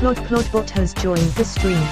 Plodbot has joined the stream.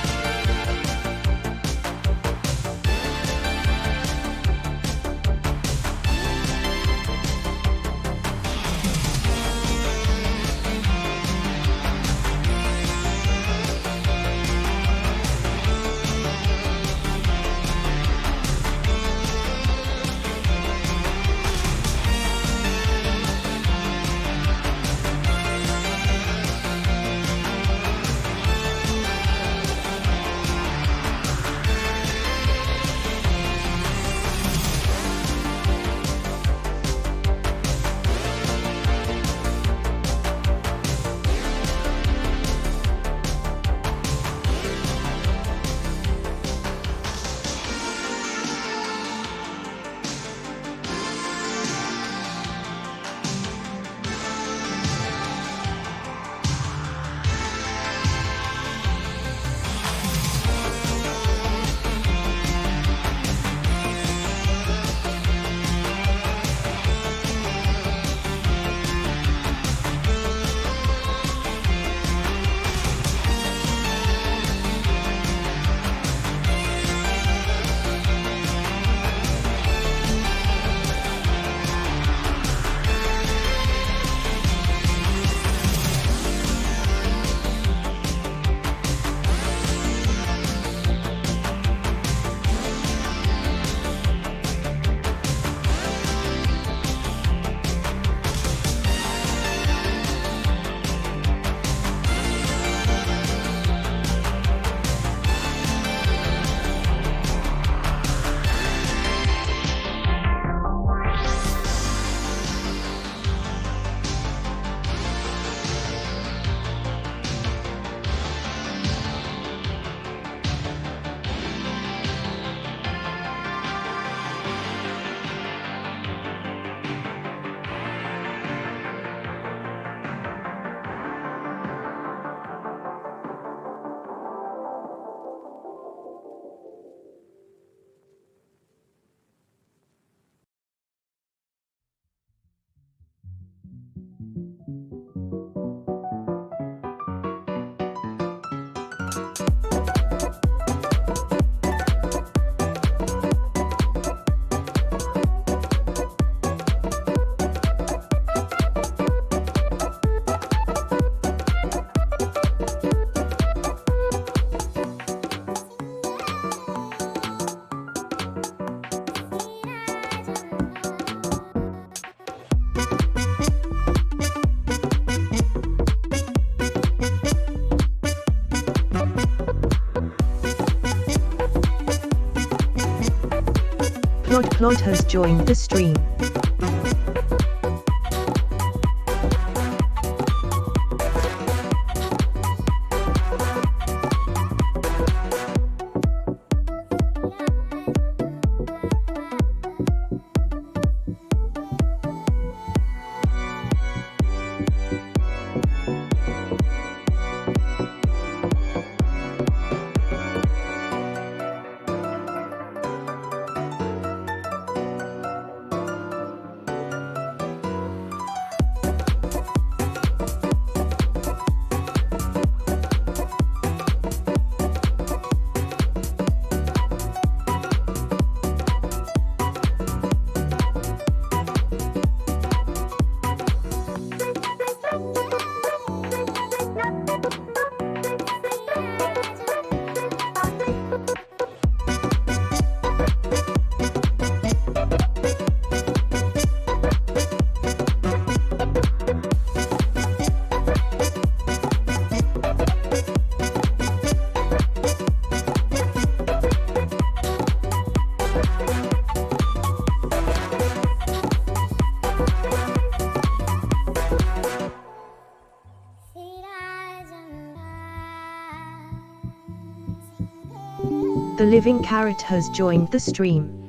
Plod has joined the stream. The Living Carrot has joined the stream.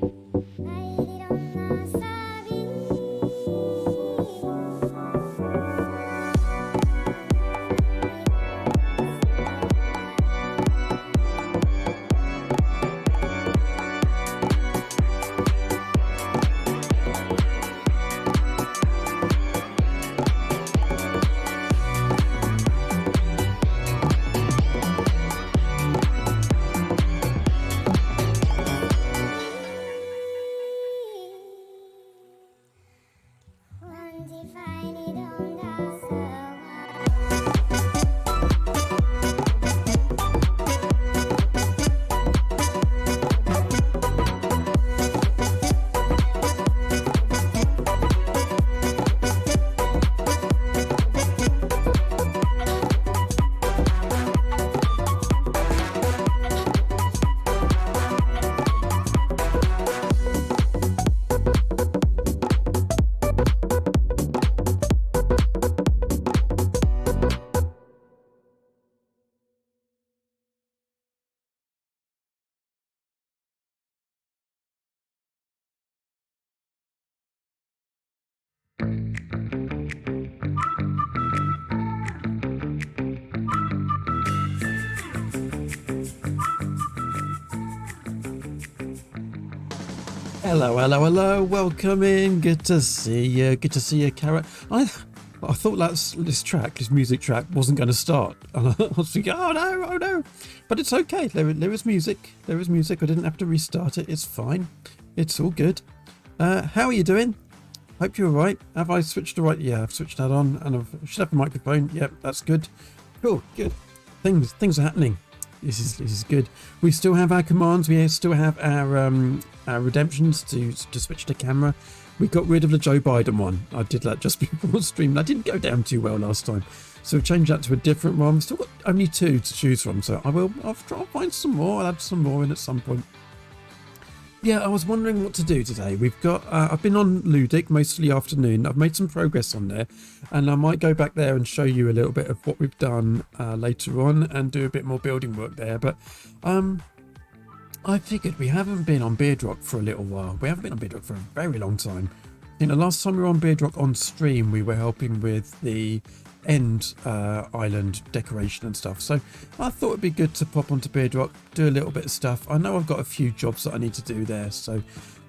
Hello, hello, hello. Welcome in. Good to see you. Good to see you, Carrot. I thought this music track wasn't going to start. And I was thinking, oh no. But it's okay. There is music. There is music. I didn't have to restart it. It's fine. It's all good. How are you doing? Hope you're alright. Have I switched the right? Yeah, I've switched that on, and I should have the microphone. Yep, that's good. Cool, good. Things are happening. This is good. We still have our commands. We still have our redemptions to switch the camera. We got rid of the Joe Biden one. I did that just before stream. That didn't go down too well last time, so we changed that to a different one. We've still got only 2 to choose from, so I'll try to find some more. I'll add some more in at some point. Yeah, I was wondering what to do today. We've got, I've been on Ludic most of the afternoon. I've made some progress on there, and I might go back there and show you a little bit of what we've done later on and do a bit more building work there. But I figured we haven't been on Beardrock for a little while. We haven't been on Beardrock for a very long time. You know, last time we were on Beardrock on stream, we were helping with the end island decoration and stuff, so I thought it'd be good to pop onto Beardrock, do a little bit of stuff. I know I've got a few jobs that I need to do there, so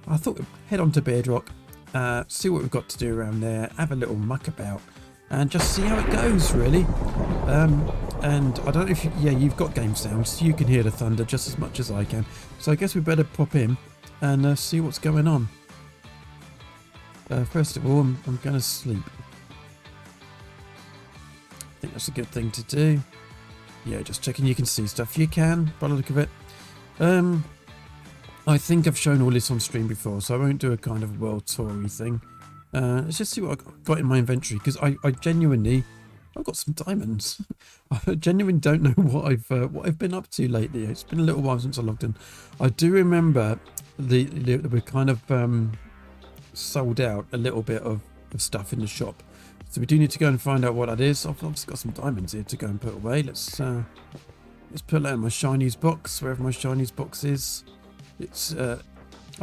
I thought we'd head on to Beardrock, see what we've got to do around there, have a little muck about and just see how it goes, really. And I don't know if you've got game sounds, so you can hear the thunder just as much as I can, so I guess we better pop in and see what's going on. First of all, I'm gonna sleep. I think that's a good thing to do. Yeah, just checking you can see stuff. You can, by the look of it. I think I've shown all this on stream before, so I won't do a kind of world toury thing. Let's just see what I've got in my inventory, because I've got some diamonds. I genuinely don't know what I've been up to lately. It's been a little while since I logged in. I do remember we kind of sold out a little bit of stuff in the shop. So we do need to go and find out what that is. I've obviously got some diamonds here to go and put away. Let's put that in my shinies box, wherever my shinies box is. It's I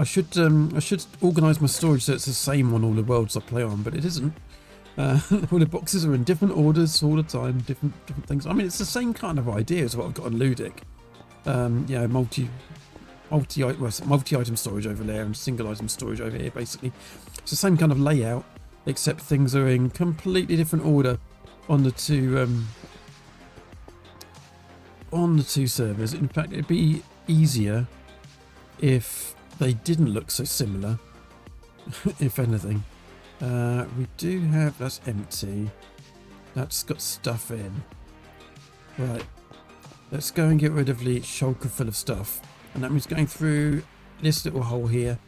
should organise my storage so it's the same on all the worlds I play on, but it isn't. All the boxes are in different orders all the time, different things. I mean, it's the same kind of idea as what I've got on Ludic. Yeah, multi-item storage over there and single item storage over here. Basically, it's the same kind of layout, except things are in completely different order on the two servers. In fact, it'd be easier if they didn't look so similar. If anything, we do have, that's empty, that's got stuff in. Right, let's go and get rid of the shulker full of stuff, and that means going through this little hole here,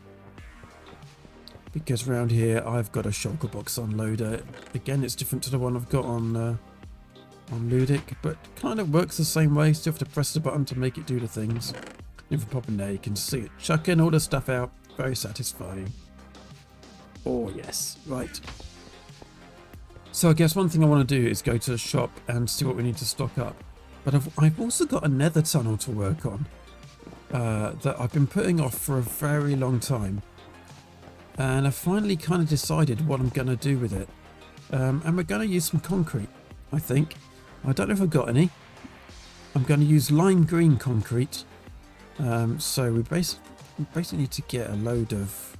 because around here I've got a shulker box unloader. Again, it's different to the one I've got on Ludic, but kind of works the same way. Still have to press the button to make it do the things. If we pop in there, you can see it chucking all the stuff out. Very satisfying. Oh yes, right. So I guess one thing I want to do is go to the shop and see what we need to stock up. But I've also got a nether tunnel to work on that I've been putting off for a very long time. And I finally kind of decided what I'm going to do with it. And we're going to use some concrete, I think. I don't know if I've got any. I'm going to use lime green concrete. So we basically need to get a load of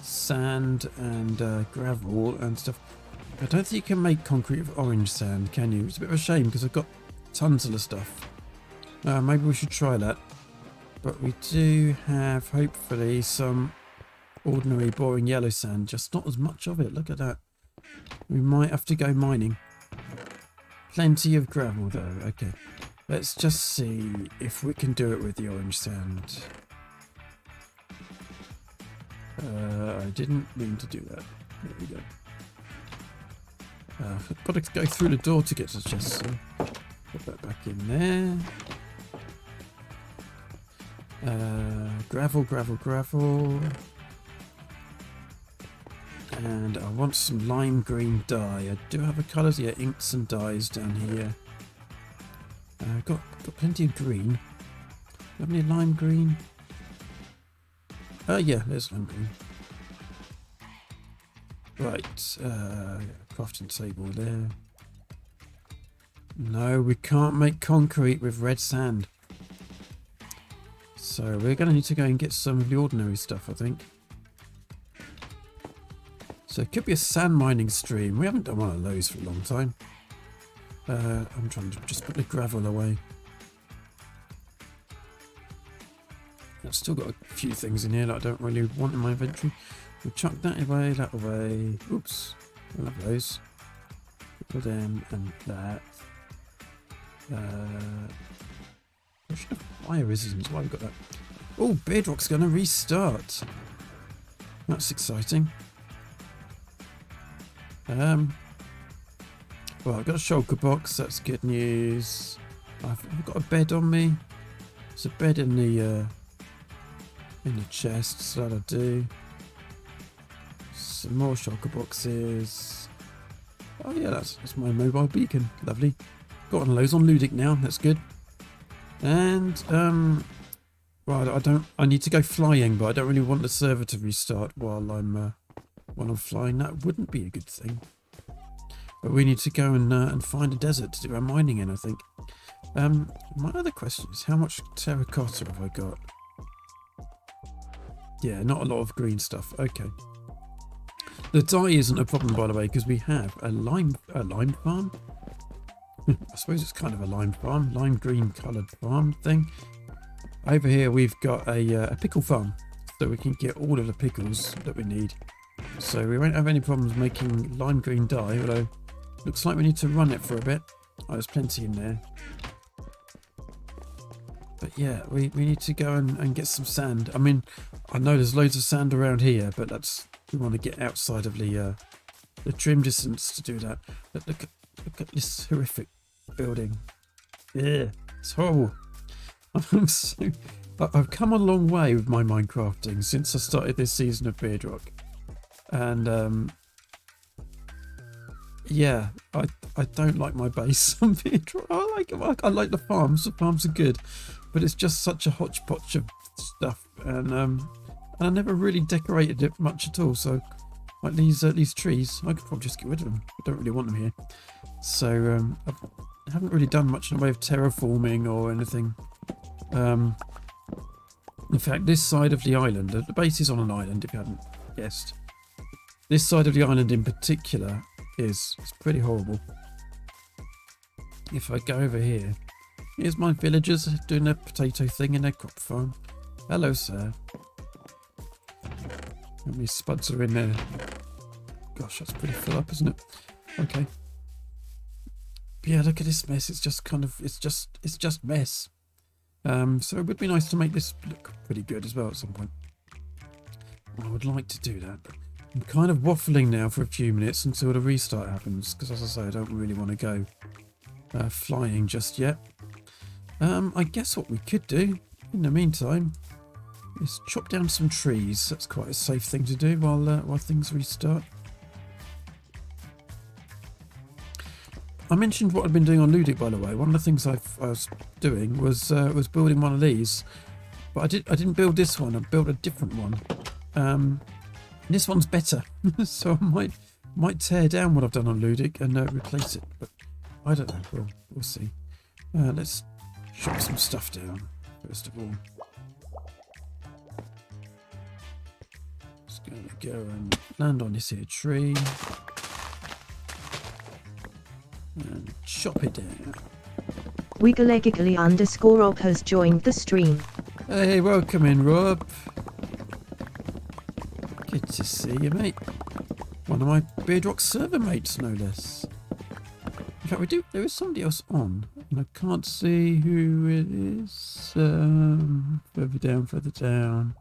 sand and gravel and stuff. I don't think you can make concrete with orange sand, can you? It's a bit of a shame because I've got tons of the stuff. Maybe we should try that. But we do have, hopefully, some ordinary boring yellow sand, just not as much of it. Look at that. We might have to go mining. Plenty of gravel though. Okay, let's just see if we can do it with the orange sand. I didn't mean to do that. There we go. Got to go through the door to get to the chest, so put that back in there. Gravel. And I want some lime green dye. I do have the colours, yeah, inks and dyes down here. Got plenty of green. Have any lime green? Yeah, there's lime green. Right, crafting table there. No, we can't make concrete with red sand. So we're going to need to go and get some of the ordinary stuff, I think. So it could be a sand mining stream. We haven't done one of those for a long time. I'm trying to just put the gravel away. I've still got a few things in here that I don't really want in my inventory. We'll chuck that away. Oops. I love those. Put them and that. I should have fire resistance. Why have we got that? Oh, Beardrock's going to restart. That's exciting. Well, I've got a shulker box. That's good news. I've got a bed on me. There's a bed in the chest, so that'll do. Some more shulker boxes. Oh yeah, that's my mobile beacon. Lovely. Got one of those on Ludic now. That's good. And well, I need to go flying, but I don't really want the server to restart while I'm flying. That wouldn't be a good thing. But we need to go and find a desert to do our mining in, I think. My other question is, how much terracotta have I got? Yeah, not a lot of green stuff. Okay. The dye isn't a problem, by the way, because we have a lime farm. I suppose it's kind of a lime farm, lime green coloured farm thing. Over here we've got a pickle farm, so we can get all of the pickles that we need. So we won't have any problems making lime green dye, although looks like we need to run it for a bit. Oh, there's plenty in there. But yeah, we need to go and get some sand. I mean, I know there's loads of sand around here, but we want to get outside of the trim distance to do that. But look at this horrific building. Yeah, it's horrible. I've come a long way with my Minecrafting since I started this season of Beardrock. And yeah, I don't like my base on Beardrock. I like the farms. The farms are good, but it's just such a hodgepodge of stuff, and I never really decorated it much at all. So like these trees, I could probably just get rid of them. I don't really want them here. So I haven't really done much in the way of terraforming or anything. In fact, this side of the island, the base is on an island, if you hadn't guessed. This side of the island in particular it's pretty horrible. If I go over here, here's my villagers doing their potato thing in their crop farm. Hello, sir. How many spuds are in there? Gosh, that's pretty full up, isn't it? Okay. But yeah, look at this mess. It's just it's just mess. So it would be nice to make this look pretty good as well at some point. I would like to do that, but I'm kind of waffling now for a few minutes until the restart happens, because as I say, I don't really want to go flying just yet. I guess what we could do in the meantime is chop down some trees. That's quite a safe thing to do while things restart. I mentioned what I've been doing on Ludic, by the way. One of the things I was doing was building one of these, but I didn't build this one. I built a different one. This one's better, so I might tear down what I've done on Ludic and replace it. But I don't know. We'll see. Let's chop some stuff down first of all. Just gonna go and land on this here tree. And chop it down. Wigglegiggly_Rob has joined the stream. Hey, welcome in, Rob. Good to see you, mate. One of my Beardrock server mates, no less. In fact, there is somebody else on, and I can't see who it is. Further down.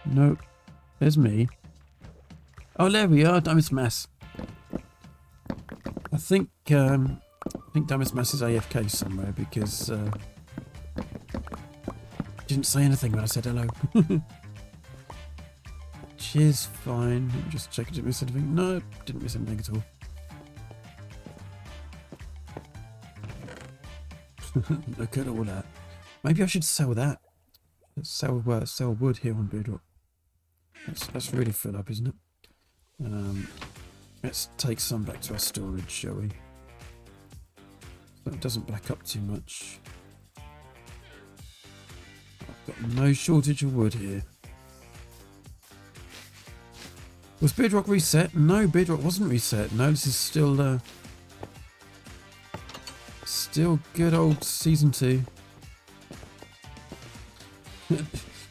Nope. There's me. Oh, there we are, Diamond's Mass. I think Diamond's Mass is AFK somewhere because didn't say anything when I said hello. Which is fine. Let me just check. Did I miss anything? No, didn't miss anything at all. Look at all that. Maybe I should sell that. Let's sell wood here on Beardrock. That's really full up, isn't it? Let's take some back to our storage, shall we? So it doesn't back up too much. I've got no shortage of wood here. Was Beardrock reset? No, Beardrock wasn't reset. No, this is still still good old season 2.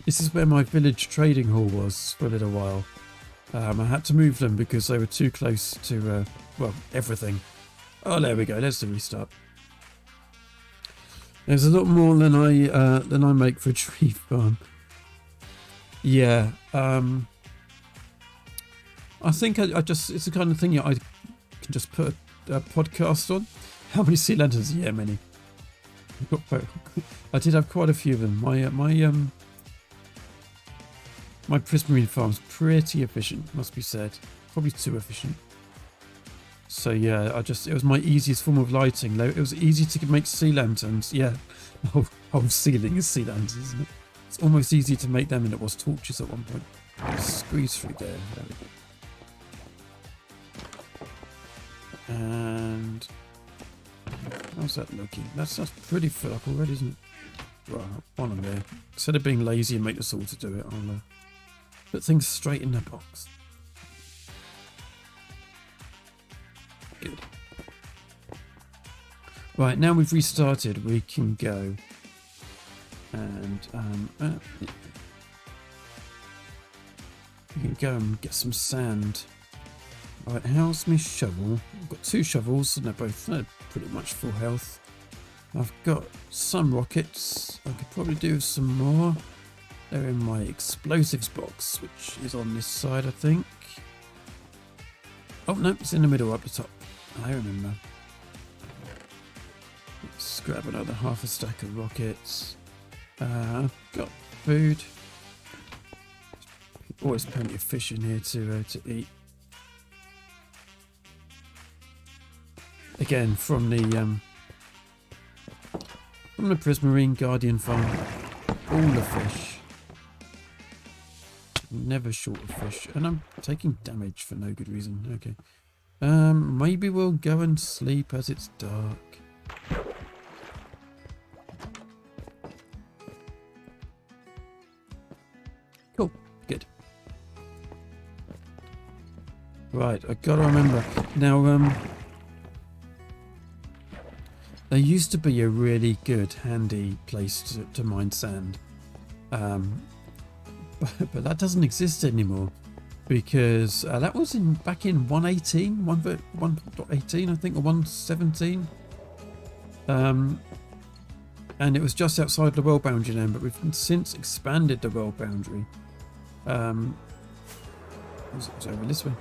This is where my village trading hall was for a little while. I had to move them because they were too close to, well, everything. Oh, there we go. Let's do restart. There's a lot more than I make for a tree farm. Yeah. I think I just, it's the kind of thing I can just put a podcast on. How many sea lanterns? Yeah, many. I did have quite a few of them. My prismarine farm's pretty efficient, must be said. Probably too efficient. So yeah, it was my easiest form of lighting. It was easy to make sea lanterns. Yeah, the whole ceiling is sea lanterns, isn't it? It's almost easier to make them than it was torches at one point. Just squeeze through there. There we go. And how's that looking? That's pretty full up already, isn't it? Right, one on there. Instead of being lazy and make the salt to do it, I'll put things straight in the box. Good. Right, now we've restarted, we can go and we can go and get some sand. Right, how's my shovel? I've got 2 shovels and they're both pretty much full health. I've got some rockets. I could probably do some more. They're in my explosives box, which is on this side, I think. Oh no, it's in the middle up the top. I remember. Let's grab another half a stack of rockets. I've got food. Always plenty of fish in here to eat. Again, from the Prismarine Guardian farm, all the fish. Never short of fish, and I'm taking damage for no good reason. Okay. Maybe we'll go and sleep as it's dark. Cool. Good. Right, I gotta remember. Now, there used to be a really good, handy place to mine sand. But that doesn't exist anymore. Because that was back in 1.18, I think, or 1.17. And it was just outside the world boundary then, but we've since expanded the world boundary. It was over this way.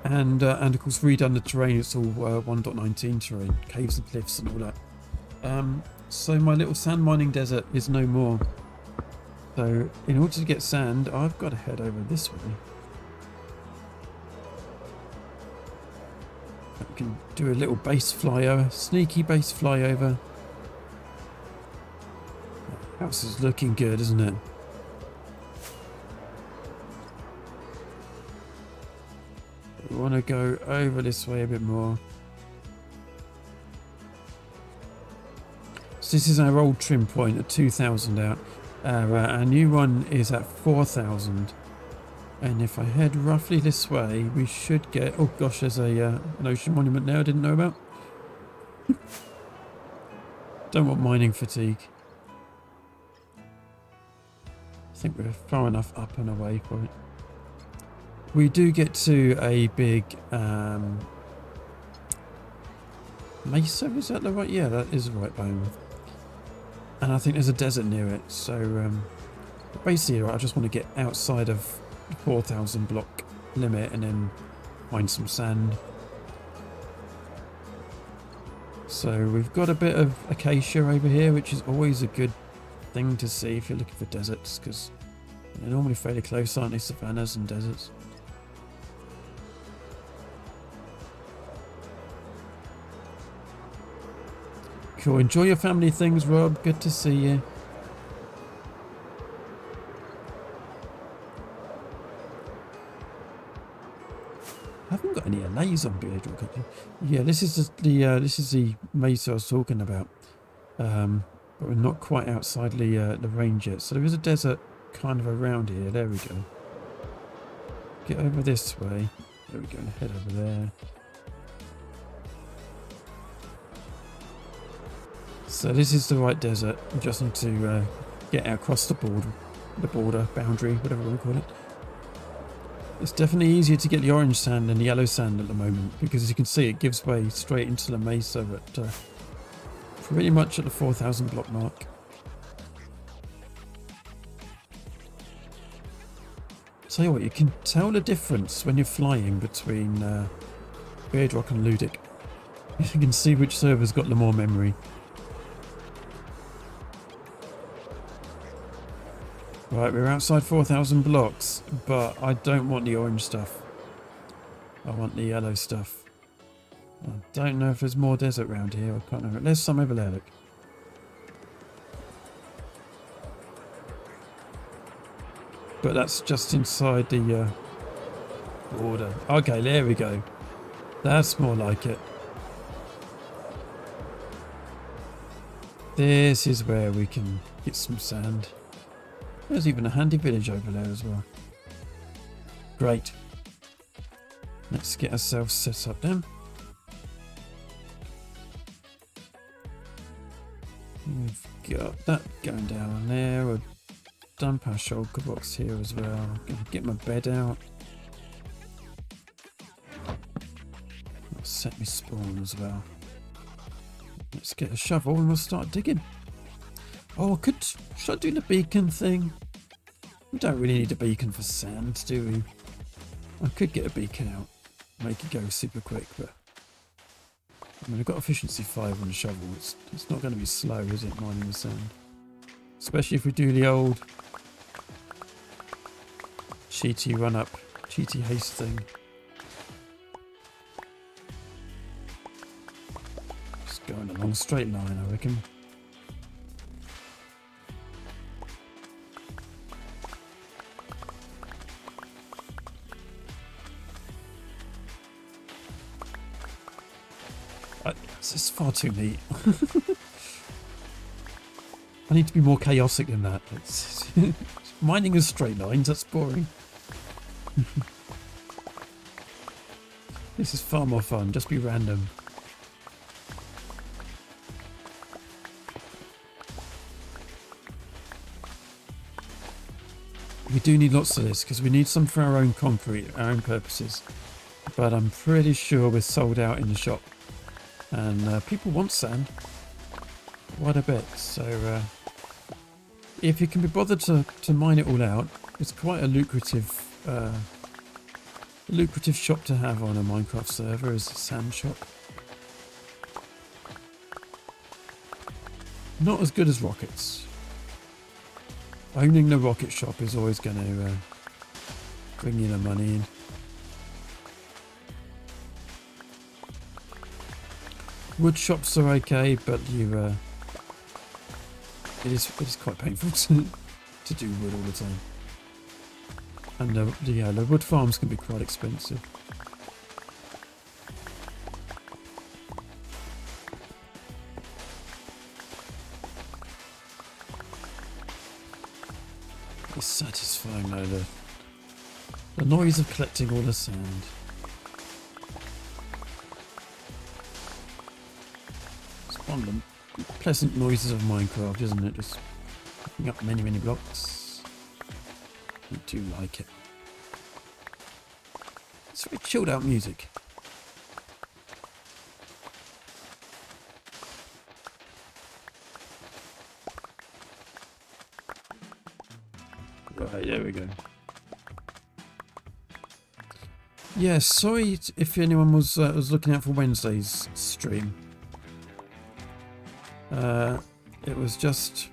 And of course redone the terrain. It's all 1.19 terrain, caves and cliffs and all that. So my little sand mining desert is no more. So in order to get sand, I've got to head over this way. I can do a little base flyover, sneaky base flyover. The house is looking good, isn't it? We want to go over this way a bit more. So this is our old trim point at 2,000 out. Our new one is at 4,000. And if I head roughly this way, we should get... Oh gosh, there's an ocean monument there I didn't know about. Don't want mining fatigue. I think we're far enough up and away for it. We do get to a big mesa, is that the right? Yeah, that is the right biome. And I think there's a desert near it, so basically I just want to get outside of the 4,000 block limit and then find some sand. So we've got a bit of acacia over here, which is always a good thing to see if you're looking for deserts, because they're normally fairly close, aren't they? Savannas and deserts. Cool. Enjoy your family things, Rob. Good to see you. I haven't got any LAs on Beardrock, actually. Yeah, this is the mesa I was talking about, but we're not quite outside the range yet. So there is a desert kind of around here. There we go. get over this way. There we go, and head over there. So this is the right desert. We just need to get across the border, boundary, whatever we want to call it. It's definitely easier to get the orange sand than the yellow sand at the moment, because as you can see it gives way straight into the mesa at pretty much at the 4,000 block mark. Tell you what, you can tell the difference when you're flying between Beardrock and Ludic. You can see which server's got the more memory. Right, we're outside 4,000 blocks, but I don't want the orange stuff. I want the yellow stuff. I don't know if there's more desert around here. I can't remember. There's some over there, look. But that's just inside the border. Okay, there we go. That's more like it. This is where we can get some sand. There's even a handy village over there as well. Great. Let's get ourselves set up then. We've got that going down there. We'll dump our shulker box here as well. I'm going to get my bed out. I'll set me spawn as well. Let's get a shovel and we'll start digging. Oh, should I do the beacon thing? We don't really need a beacon for sand, do we? I could get a beacon out, make it go super quick, but I mean, I've got efficiency 5 on the shovel. It's not going to be slow, is it, mining the sand? Especially if we do the old cheaty run up, cheaty haste thing. Just going along a straight line, I reckon. This is far too neat. I need to be more chaotic than that. Mining in straight lines, that's boring. This is far more fun, just be random. We do need lots of this because we need some for our own concrete, our own purposes. But I'm pretty sure we're sold out in the shop. And people want sand quite a bit, so if you can be bothered to mine it all out, it's quite a lucrative shop to have on a Minecraft server, is a sand shop. Not as good as rockets. Owning the rocket shop is always going to bring you the money in. Wood shops are okay, but it is quite painful to do wood all the time. And the wood farms can be quite expensive. It's satisfying though, the noise of collecting all the sand. One of the pleasant noises of Minecraft, isn't it? Just picking up many, many blocks. I do like it. It's very chilled out music. Right, there we go. Yeah, sorry if anyone was looking out for Wednesday's stream. It was just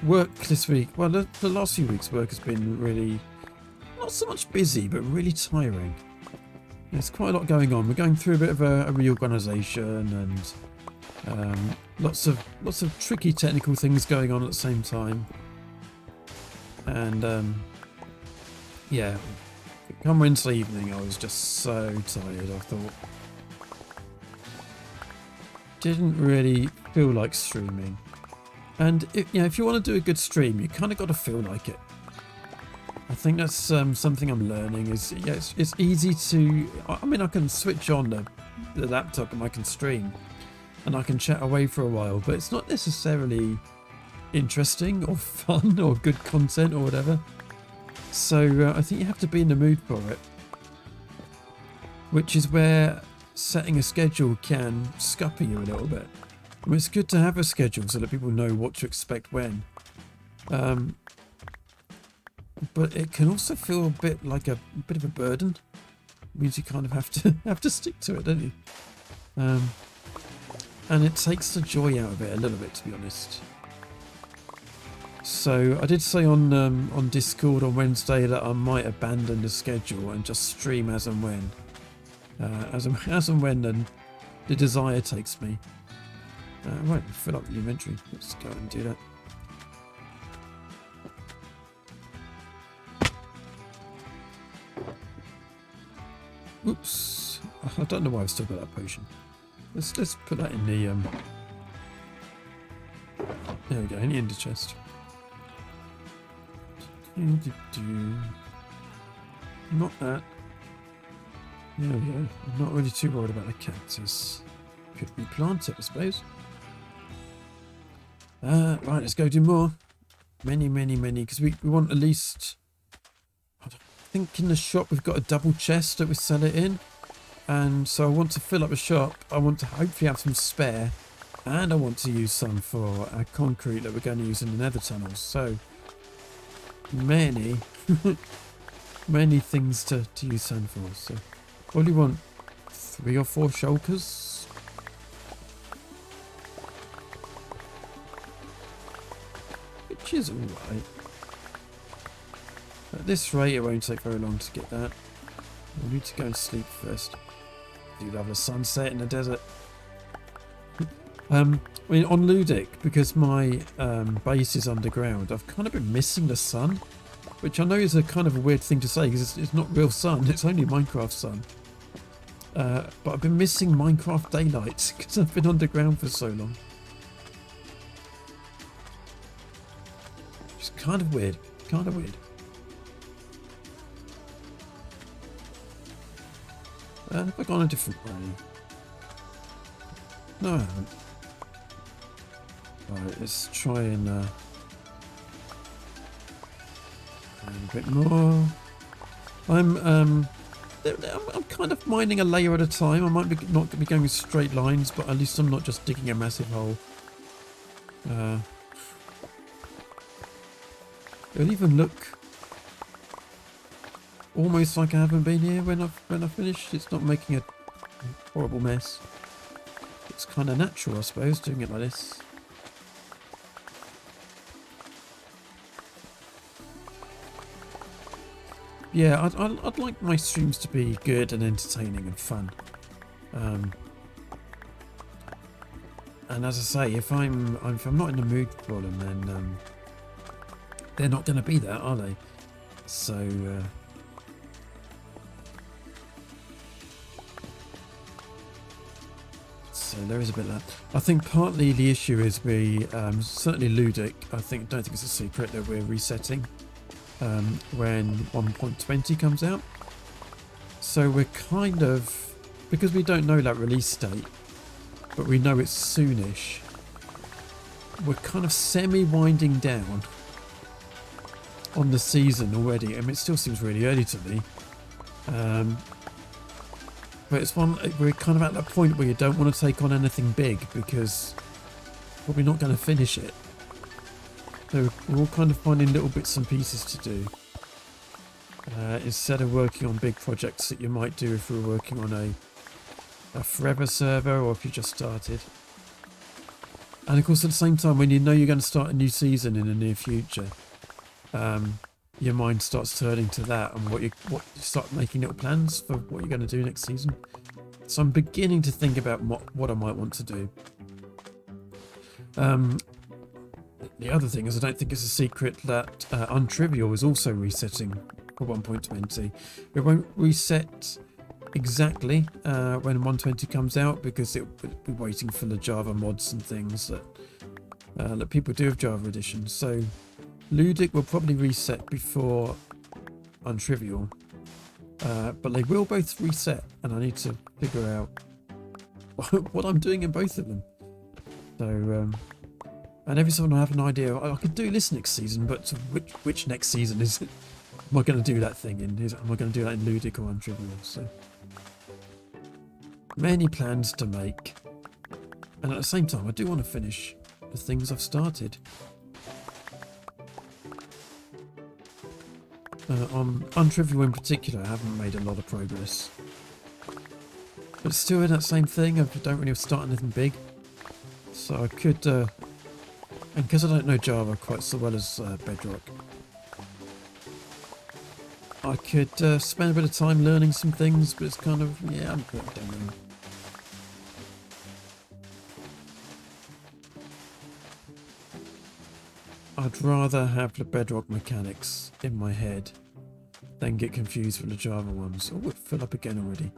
work this week. Well, the last few weeks' work has been really, not so much busy, but really tiring. There's quite a lot going on. We're going through a bit of a reorganisation and lots of tricky technical things going on at the same time. And yeah, come Wednesday evening, I was just so tired. I thought, didn't really feel like streaming. And if you want to do a good stream, you kind of got to feel like it. I think that's something I'm learning. Is yeah, it's easy to. I mean, I can switch on the laptop and I can stream, and I can chat away for a while, but it's not necessarily interesting or fun or good content or whatever. So I think you have to be in the mood for it, which is where setting a schedule can scupper you a little bit. I mean, it's good to have a schedule so that people know what to expect when. But it can also feel a bit like a bit of a burden. It means you kind of have to stick to it, don't you? And it takes the joy out of it a little bit, to be honest. So I did say on Discord on Wednesday that I might abandon the schedule and just stream as and when, as and when the desire takes me. Right, fill up the inventory. Let's go and do that. Oops, I don't know why I've still got that potion. Let's put that in the there we go, in the ender chest. Not that. There we go. I'm not really too worried about the cactus. Could replant it, I suppose. Right, let's go do more. Many, because we want at least. I think in the shop we've got a double chest that we sell it in, and so I want to fill up the shop. I want to hopefully have some spare, and I want to use some for our concrete that we're going to use in the nether tunnels. So many many things to use sand for. So probably want 3 or 4 shulkers. Which is alright. At this rate, it won't take very long to get that. We'll need to go and sleep first. Do love a sunset in the desert. I mean, on Ludic, because my base is underground, I've kind of been missing the sun, which I know is a kind of a weird thing to say because it's not real sun, it's only Minecraft sun. But I've been missing Minecraft daylight because I've been underground for so long. It's kind of weird, kind of weird. Have I gone a different way? No, I haven't. Right, let's try and a bit more. I'm kind of mining a layer at a time. I might be not be going with straight lines, but at least I'm not just digging a massive hole. It'll even look almost like I haven't been here when I finish. It's not making a horrible mess. It's kind of natural, I suppose, doing it like this. Yeah, I'd like my streams to be good and entertaining and fun. And as I say, if I'm not in the mood for them, then they're not going to be that, are they? So there is a bit of that. I think partly the issue is we certainly Ludic. I don't think it's a secret that we're resetting when 1.20 comes out. So we're kind of, because we don't know that release date, but we know it's soonish. We're kind of semi-winding down on the season already. I mean, it still seems really early to me. But it's we're kind of at that point where you don't want to take on anything big because we're probably not going to finish it. So we're all kind of finding little bits and pieces to do. Instead of working on big projects that you might do if we were working on a forever server or if you just started. And of course at the same time, when you know you're going to start a new season in the near future, your mind starts turning to that and you start making little plans for what you're going to do next season. So I'm beginning to think about what I might want to do. The other thing is, I don't think it's a secret that Untrivial is also resetting for 1.20. It won't reset exactly when 1.20 comes out because it will be waiting for the Java mods and things that people do with Java Edition. So Ludic will probably reset before untrivial. But they will both reset, and I need to figure out what I'm doing in both of them. So, and every so often I have an idea. I could do this next season, but which next season is it? Am I going to do that thing in? Am I going to do that in Ludic or untrivial? So, many plans to make, and at the same time, I do want to finish the things I've started. On untrivial in particular, I haven't made a lot of progress. But still in that same thing, I don't really start anything big. So I could, and because I don't know Java quite so well as Bedrock, I could spend a bit of time learning some things, but it's kind of, yeah, I'm quite done with them. I'd rather have the Bedrock mechanics in my head than get confused with the Java ones. Oh, it filled up again already.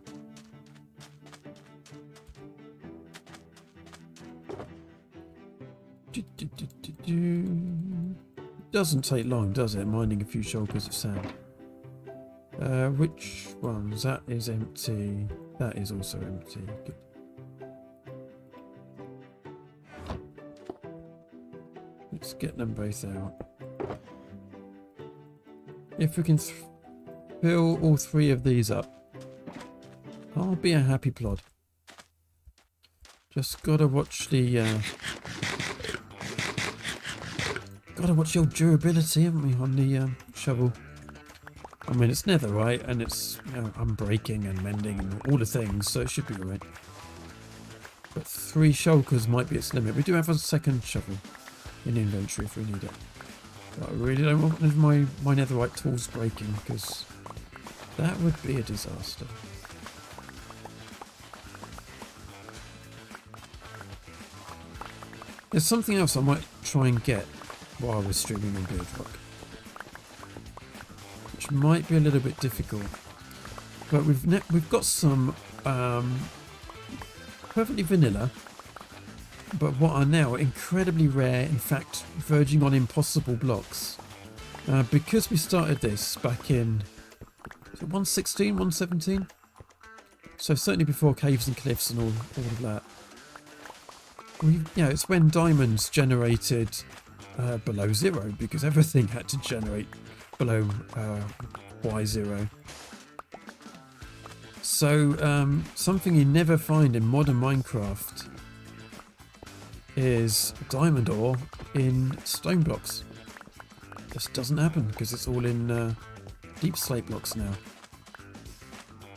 Doesn't take long, does it? Mining a few shulkers of sand. Which ones? That is empty. That is also empty. Good. Let's get them both out. If we can fill all three of these up, I'll be a happy plod. Just gotta watch the old durability, haven't we, on the shovel? I mean, it's netherite and it's, you know, unbreaking and mending and all the things, so it should be alright. But 3 shulkers might be its limit. We do have a second shovel in inventory if we need it. But I really don't want my netherite tools breaking, because that would be a disaster. There's something else I might try and get while we're streaming on Beardrock, which might be a little bit difficult. But we've got some perfectly vanilla, but what are now incredibly rare, in fact verging on impossible blocks. Because we started this back in, was it 1.16, 1.17? So certainly before Caves and Cliffs and all of that. It's when diamonds generated below 0, because everything had to generate below Y0. So something you never find in modern Minecraft is diamond ore in stone blocks. This doesn't happen because it's all in deep slate blocks now.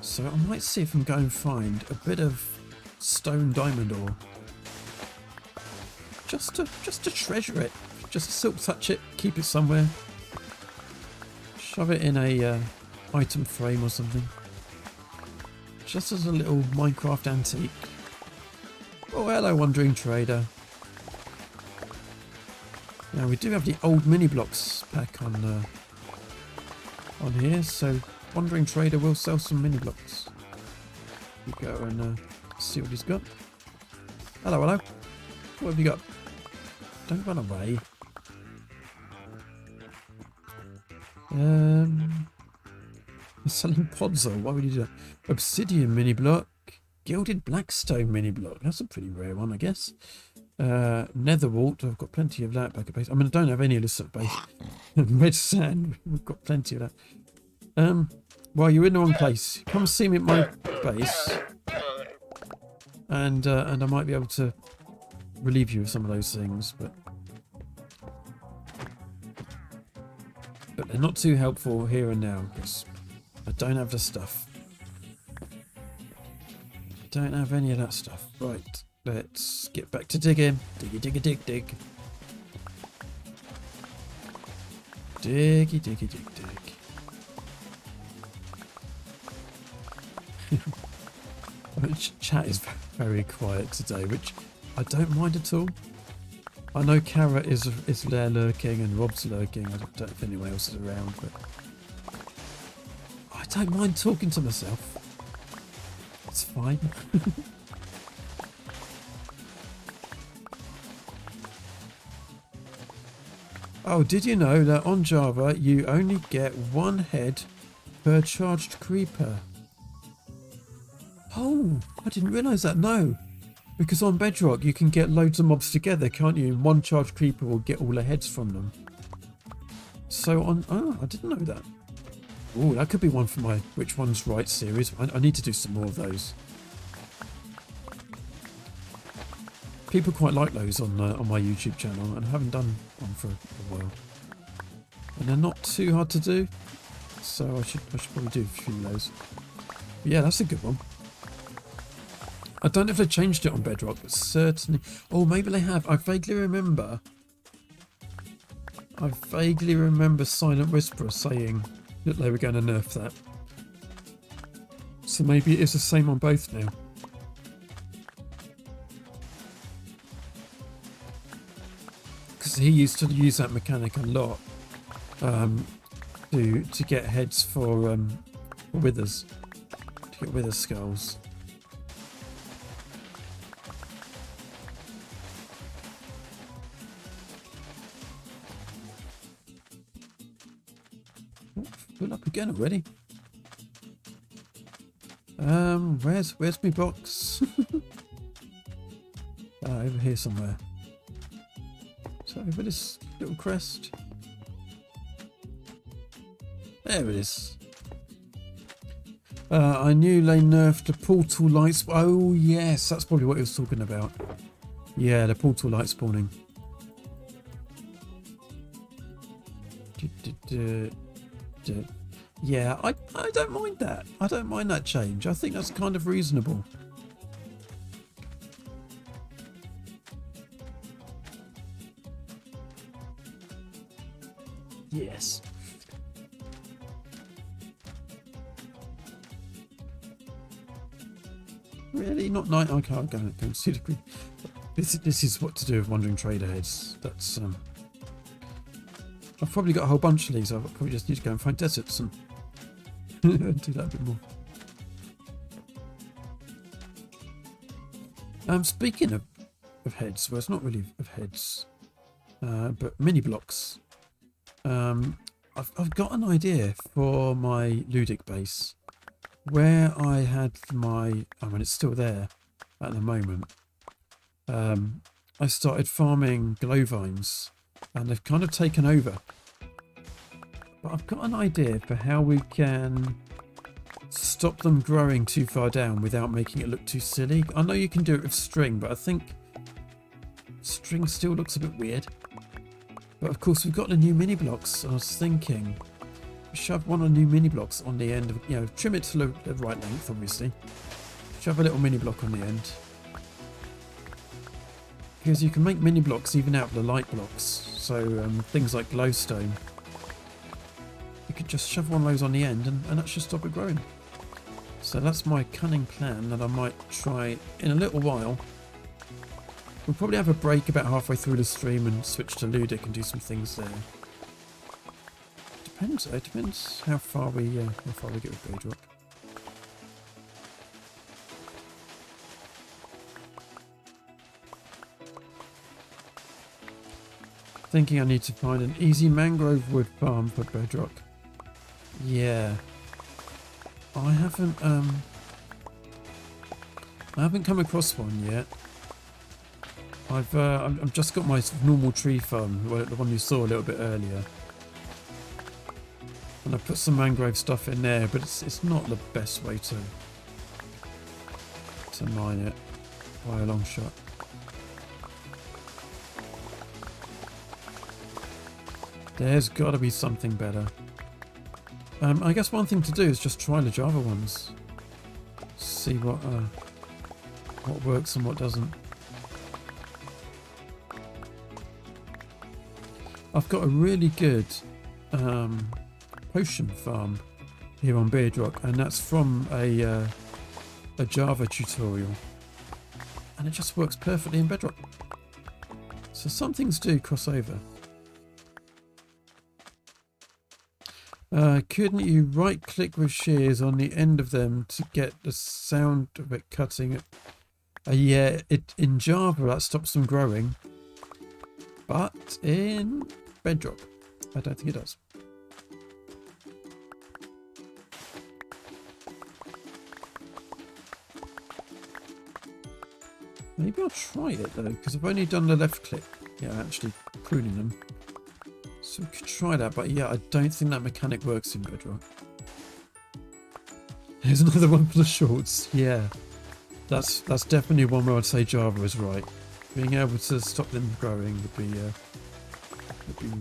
So I might see if I can go and find a bit of stone diamond ore, just to treasure it, just to silk touch it, keep it somewhere, shove it in a item frame or something, just as a little Minecraft antique. Oh, hello, wandering trader. Now we do have the old mini blocks pack on here, so wandering trader will sell some mini blocks. We go and see what he's got. Hello, hello. What have you got? Don't run away. He's selling pods though. Why would you do that? Obsidian mini block, gilded blackstone mini block. That's a pretty rare one, I guess. Nether wart. I've got plenty of that back at base. I mean, I don't have any of this at base. Red sand. We've got plenty of that. Well, you're in the wrong place. Come see me at my base, and I might be able to relieve you of some of those things, but they're not too helpful here and now because I don't have the stuff. I don't have any of that stuff. Right, let's get back to digging. Diggy, diggy, dig, dig. Diggy, diggy, dig, dig. Chat is very quiet today, which I don't mind at all. I know Kara is there lurking and Rob's lurking. I don't know if anyone else is around, but I don't mind talking to myself. It's fine. Oh, did you know that on Java you only get 1 head per charged creeper. Oh, I didn't realise that, no. Because on Bedrock you can get loads of mobs together, can't you? And one charged creeper will get all the heads from them. So on... Oh, I didn't know that. Oh, that could be one for my Which One's Right series. I need to do some more of those. People quite like those on my YouTube channel, and I haven't done one for a while. And they're not too hard to do, so I should probably do a few of those. But yeah, that's a good one. I don't know if they changed it on Bedrock, but certainly... Oh, maybe they have. I vaguely remember Silent Whisperer saying that they were going to nerf that. So maybe it is the same on both now. Because he used to use that mechanic a lot to get heads for withers, to get wither skulls. Full up again already. Where's my box? Over here somewhere. So over this little crest. There it is. I knew they nerfed the portal lights. Oh yes, that's probably what he was talking about. Yeah, the portal light spawning. Yeah, I don't mind that. I don't mind that change. I think that's kind of reasonable. Yes. Really? Not night? Okay, I'll go and see the green. This is what to do with Wandering Trader heads. That's I've probably got a whole bunch of these. I probably just need to go and find deserts and do that a bit more. Speaking of heads, well, it's not really of heads, but mini blocks. I've got an idea for my Ludic base, where I had my... I mean, it's still there at the moment. I started farming glowvines, and they've kind of taken over. But I've got an idea for how we can stop them growing too far down without making it look too silly. I know you can do it with string, but I think string still looks a bit weird. But of course we've got the new mini blocks. I was thinking, shove one of the new mini blocks on the end of, you know, trim it to the right length, obviously. Shove a little mini block on the end. Because you can make mini blocks even out of the light blocks. So things like glowstone. You could just shove one of those on the end and that should stop it growing. So that's my cunning plan that I might try in a little while. We'll probably have a break about halfway through the stream and switch to Ludic and do some things there. Depends. It depends how far we get with Beardrock. Thinking I need to find an easy mangrove wood farm for Beardrock. Yeah, I haven't come across one yet. I've just got my normal tree farm, the one you saw a little bit earlier, and I put some mangrove stuff in there, but it's not the best way to mine it by a long shot. There's got to be something better. I guess one thing to do is just try the Java ones. See what works and what doesn't. I've got a really good potion farm here on Beardrock, and that's from a Java tutorial, and it just works perfectly in Bedrock. So some things do cross over. Couldn't you right click with shears on the end of them to get the sound of it cutting it? Yeah, in Java that stops them growing, but in Bedrock I don't think it does. Maybe I'll try it though, because I've only done the left click. Yeah, actually pruning them. So we could try that, but yeah, I don't think that mechanic works in Beardrock. Here's another one for the shorts. Yeah, that's definitely one where I'd say Java is right. Being able to stop them growing would be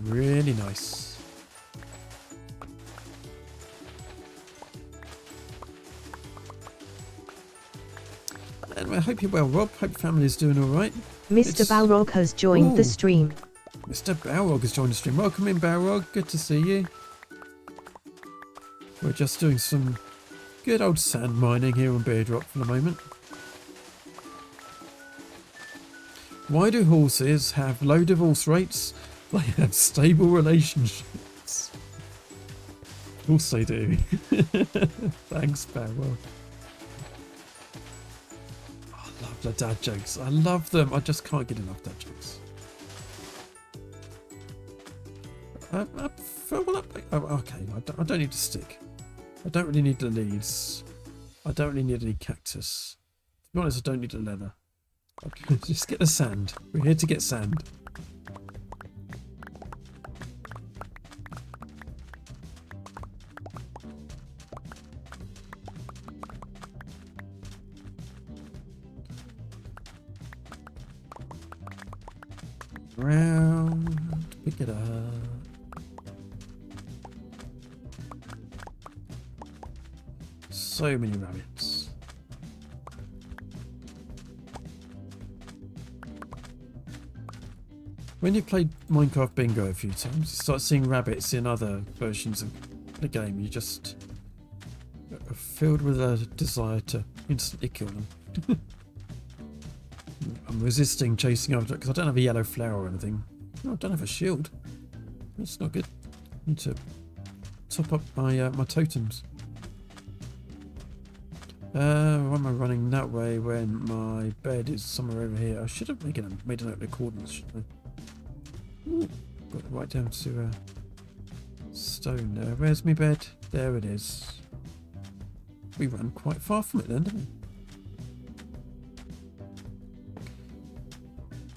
really nice. Anyway, I hope you're well, Rob. Hope your family's doing all right. Mr. Balrog has joined the stream. Mr. Balrog has joined the stream. Welcome in, Balrog. Good to see you. We're just doing some good old sand mining here on Beardrock for the moment. Why do horses have low divorce rates? They have stable relationships. Of course they do. Thanks, Balrog. I love the dad jokes. I love them. I just can't get enough dad jokes. Okay, I don't need to stick. I don't really need the leads. I don't really need any cactus. To be honest, I don't need the leather. Okay, just get the sand. We're here to get sand. Round, pick it up. So many rabbits. When you played Minecraft Bingo a few times, you start seeing rabbits in other versions of the game. You just are filled with a desire to instantly kill them. I'm resisting chasing after it because I don't have a yellow flower or anything. No, I don't have a shield. That's not good. I need to top up my my totems. Why am I running that way when my bed is somewhere over here? I should have made a note of coordinates, shouldn't I? Ooh, got it right down to stone there. Where's my bed? There it is. We ran quite far from it then, didn't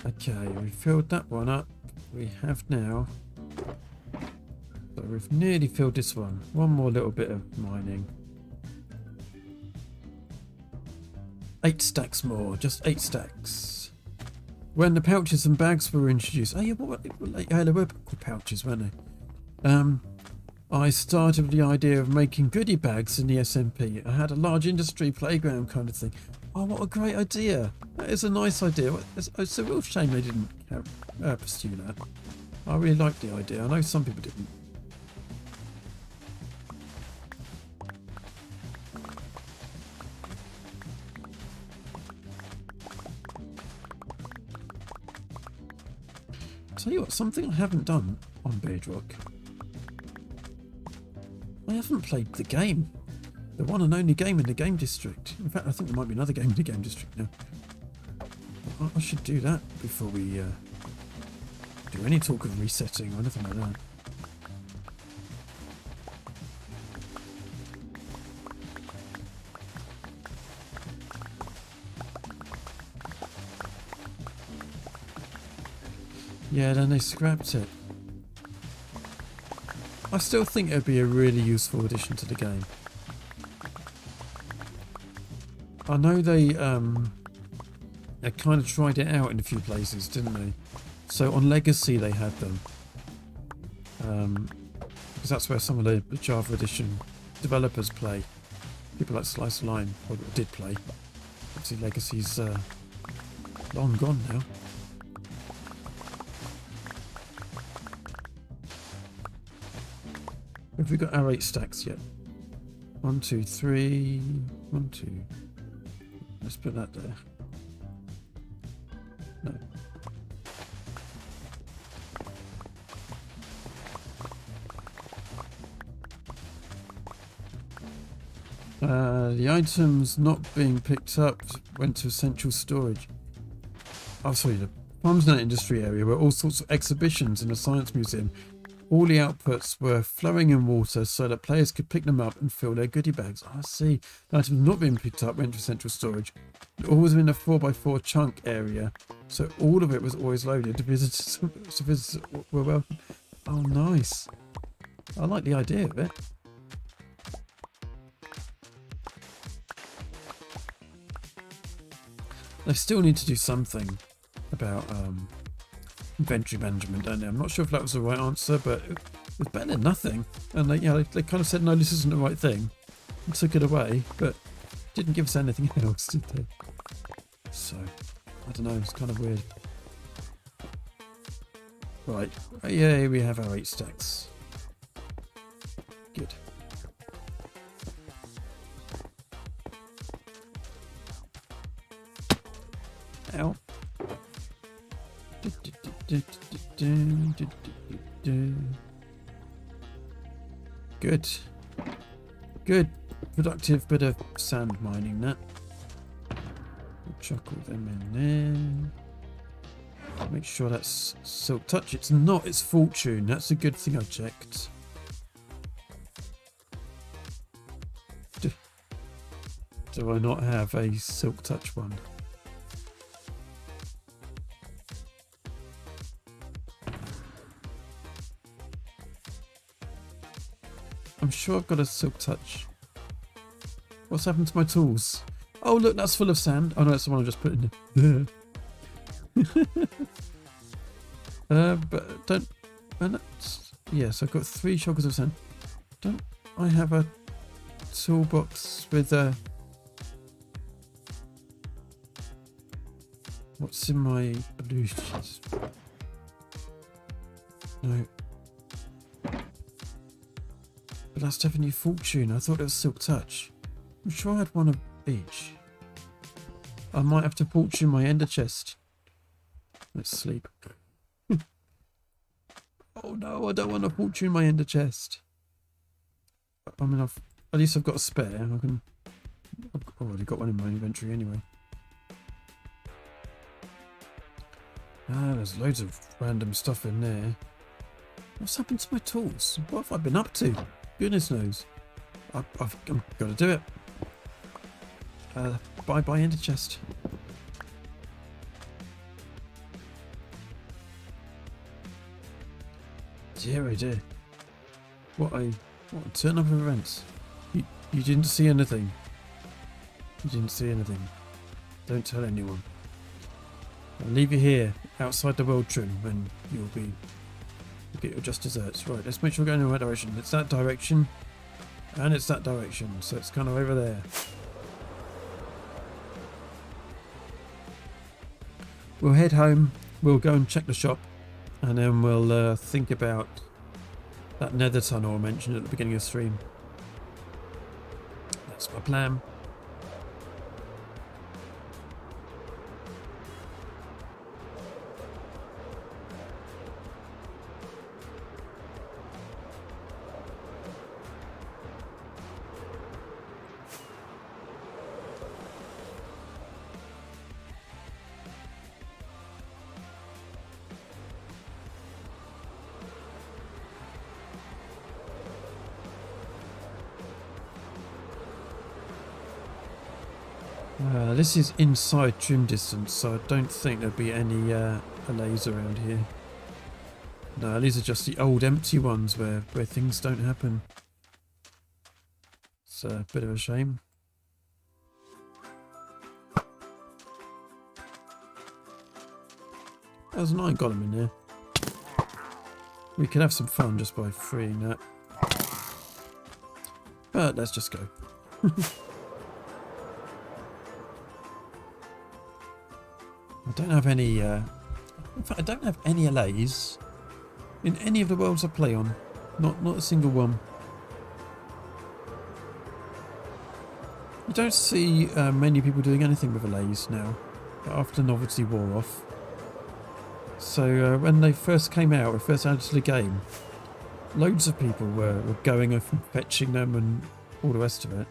we? Okay, we filled that one up. We have now. So we've nearly filled this one. One more little bit of mining. 8 stacks more, just 8 stacks. When the pouches and bags were introduced, oh yeah, they were called pouches, weren't they? I started with the idea of making goodie bags in the SMP. I had a large industry playground kind of thing. Oh, what a great idea! That is a nice idea. It's a real shame they didn't pursue that. I really liked the idea. I know some people didn't. Tell you what, something I haven't done on Beardrock. I haven't played the game. The one and only game in the game district. In fact, I think there might be another game in the game district now. I should do that before we do any talk of resetting or anything like that. Yeah, then they scrapped it. I still think it would be a really useful addition to the game. I know they kind of tried it out in a few places, didn't they? So on Legacy they had them. Because that's where some of the Java Edition developers play. People like Slice Line, or did play. Obviously Legacy's long gone now. Have we got our 8 stacks yet? 1, 2, 3. 1, 2. Let's put that there. No. The items not being picked up went to essential storage. Oh, sorry, the Farmsnet industry area where all sorts of exhibitions in a science museum. All the outputs were flowing in water so that players could pick them up and fill their goodie bags. I see. The items not being picked up went to central storage. It always in a 4x4 chunk area, so all of it was always loaded. Visitors were welcome. Oh, nice. I like the idea of it. They still need to do something about inventory management, don't they? I'm not sure if that was the right answer, but it was better than nothing. And they kind of said, no, this isn't the right thing, and took it away, but didn't give us anything else, did they? So, I don't know, it's kind of weird. Right, yeah, here we have our 8 stacks. Good. Ow. Good. Good. Productive bit of sand mining, that. We'll chuck all them in there. Make sure that's Silk Touch. It's not, it's Fortune. That's a good thing I checked. Do I not have a Silk Touch one? I'm sure I've got a Silk Touch. What's happened to my tools? Oh look, that's full of sand. Oh no, that's the one I just put in there. But don't... yes, I've got 3 shulkers of sand. Don't I have a toolbox with a... What's in my blue chest? No. But that's definitely Fortune. I thought it was Silk Touch. I'm sure I had one of each. I might have to Fortune my ender chest. Let's sleep. Oh no, I don't want to Fortune my ender chest. I mean, at least I've got a spare. I've already got one in my inventory anyway. Ah, there's loads of random stuff in there. What's happened to my tools? What have I been up to? Goodness knows. I've got to do it. Bye ender chest. Dear oh dear. What a turn up of events. You didn't see anything. You didn't see anything. Don't tell anyone. I'll leave you here outside the world trim and you'll get your just desserts. Right, let's make sure we're going in the right direction. It's that direction and it's that direction, so it's kind of over there. We'll head home, we'll go and check the shop, and then we'll think about that nether tunnel I mentioned at the beginning of the stream. That's my plan. This is inside trim distance, so I don't think there'll be any allays around here. No, these are just the old empty ones where things don't happen. It's a bit of a shame. There's an iron golem in there. We could have some fun just by freeing that. But let's just go. I don't have any, in fact I don't have any allays in any of the worlds I play on. Not a single one. You don't see many people doing anything with allays now, after novelty wore off. So when they first came out, or first added to the game, loads of people were going off and fetching them and all the rest of it.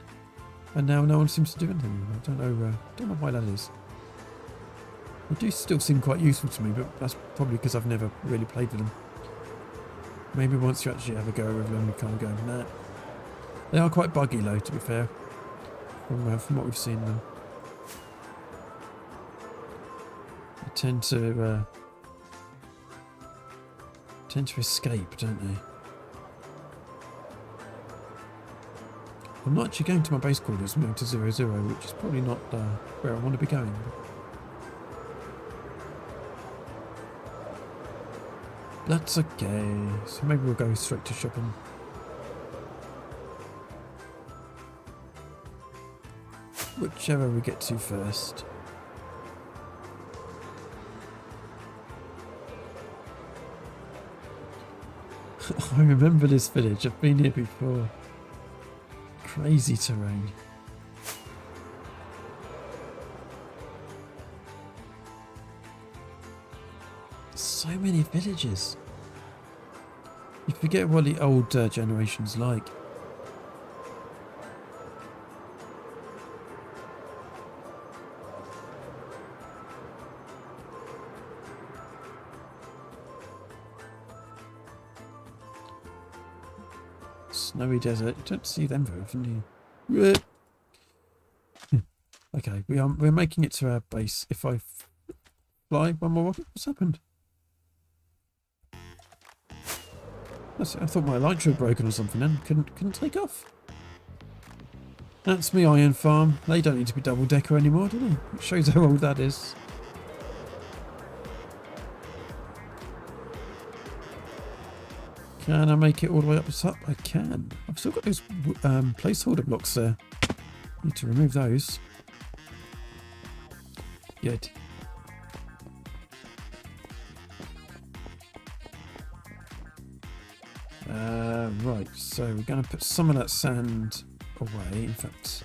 And now no one seems to do anything. I don't know why that is. They do still seem quite useful to me, but that's probably because I've never really played with them. Maybe once you actually have a go with them, you can't go, nah. They are quite buggy though, to be fair, from what we've seen them. They tend to escape, don't they? I'm not actually going to my base quarters, I'm going to 0-0, which is probably not where I want to be going. That's okay, so maybe we'll go straight to shopping. Whichever we get to first. I remember this village, I've been here before. Crazy terrain. So many villages. You forget what the old generation's like. Snowy desert. You don't see them very often, do you? Okay, we're making it to our base. If I fly one more rocket, what's happened? That's it. I thought my elytra had broken or something then. Couldn't take off. That's me iron farm. They don't need to be double decker anymore, do they? It shows how old that is. Can I make it all the way up the top? I can. I've still got those placeholder blocks there. Need to remove those. Good. Right, so we're going to put some of that sand away. In fact,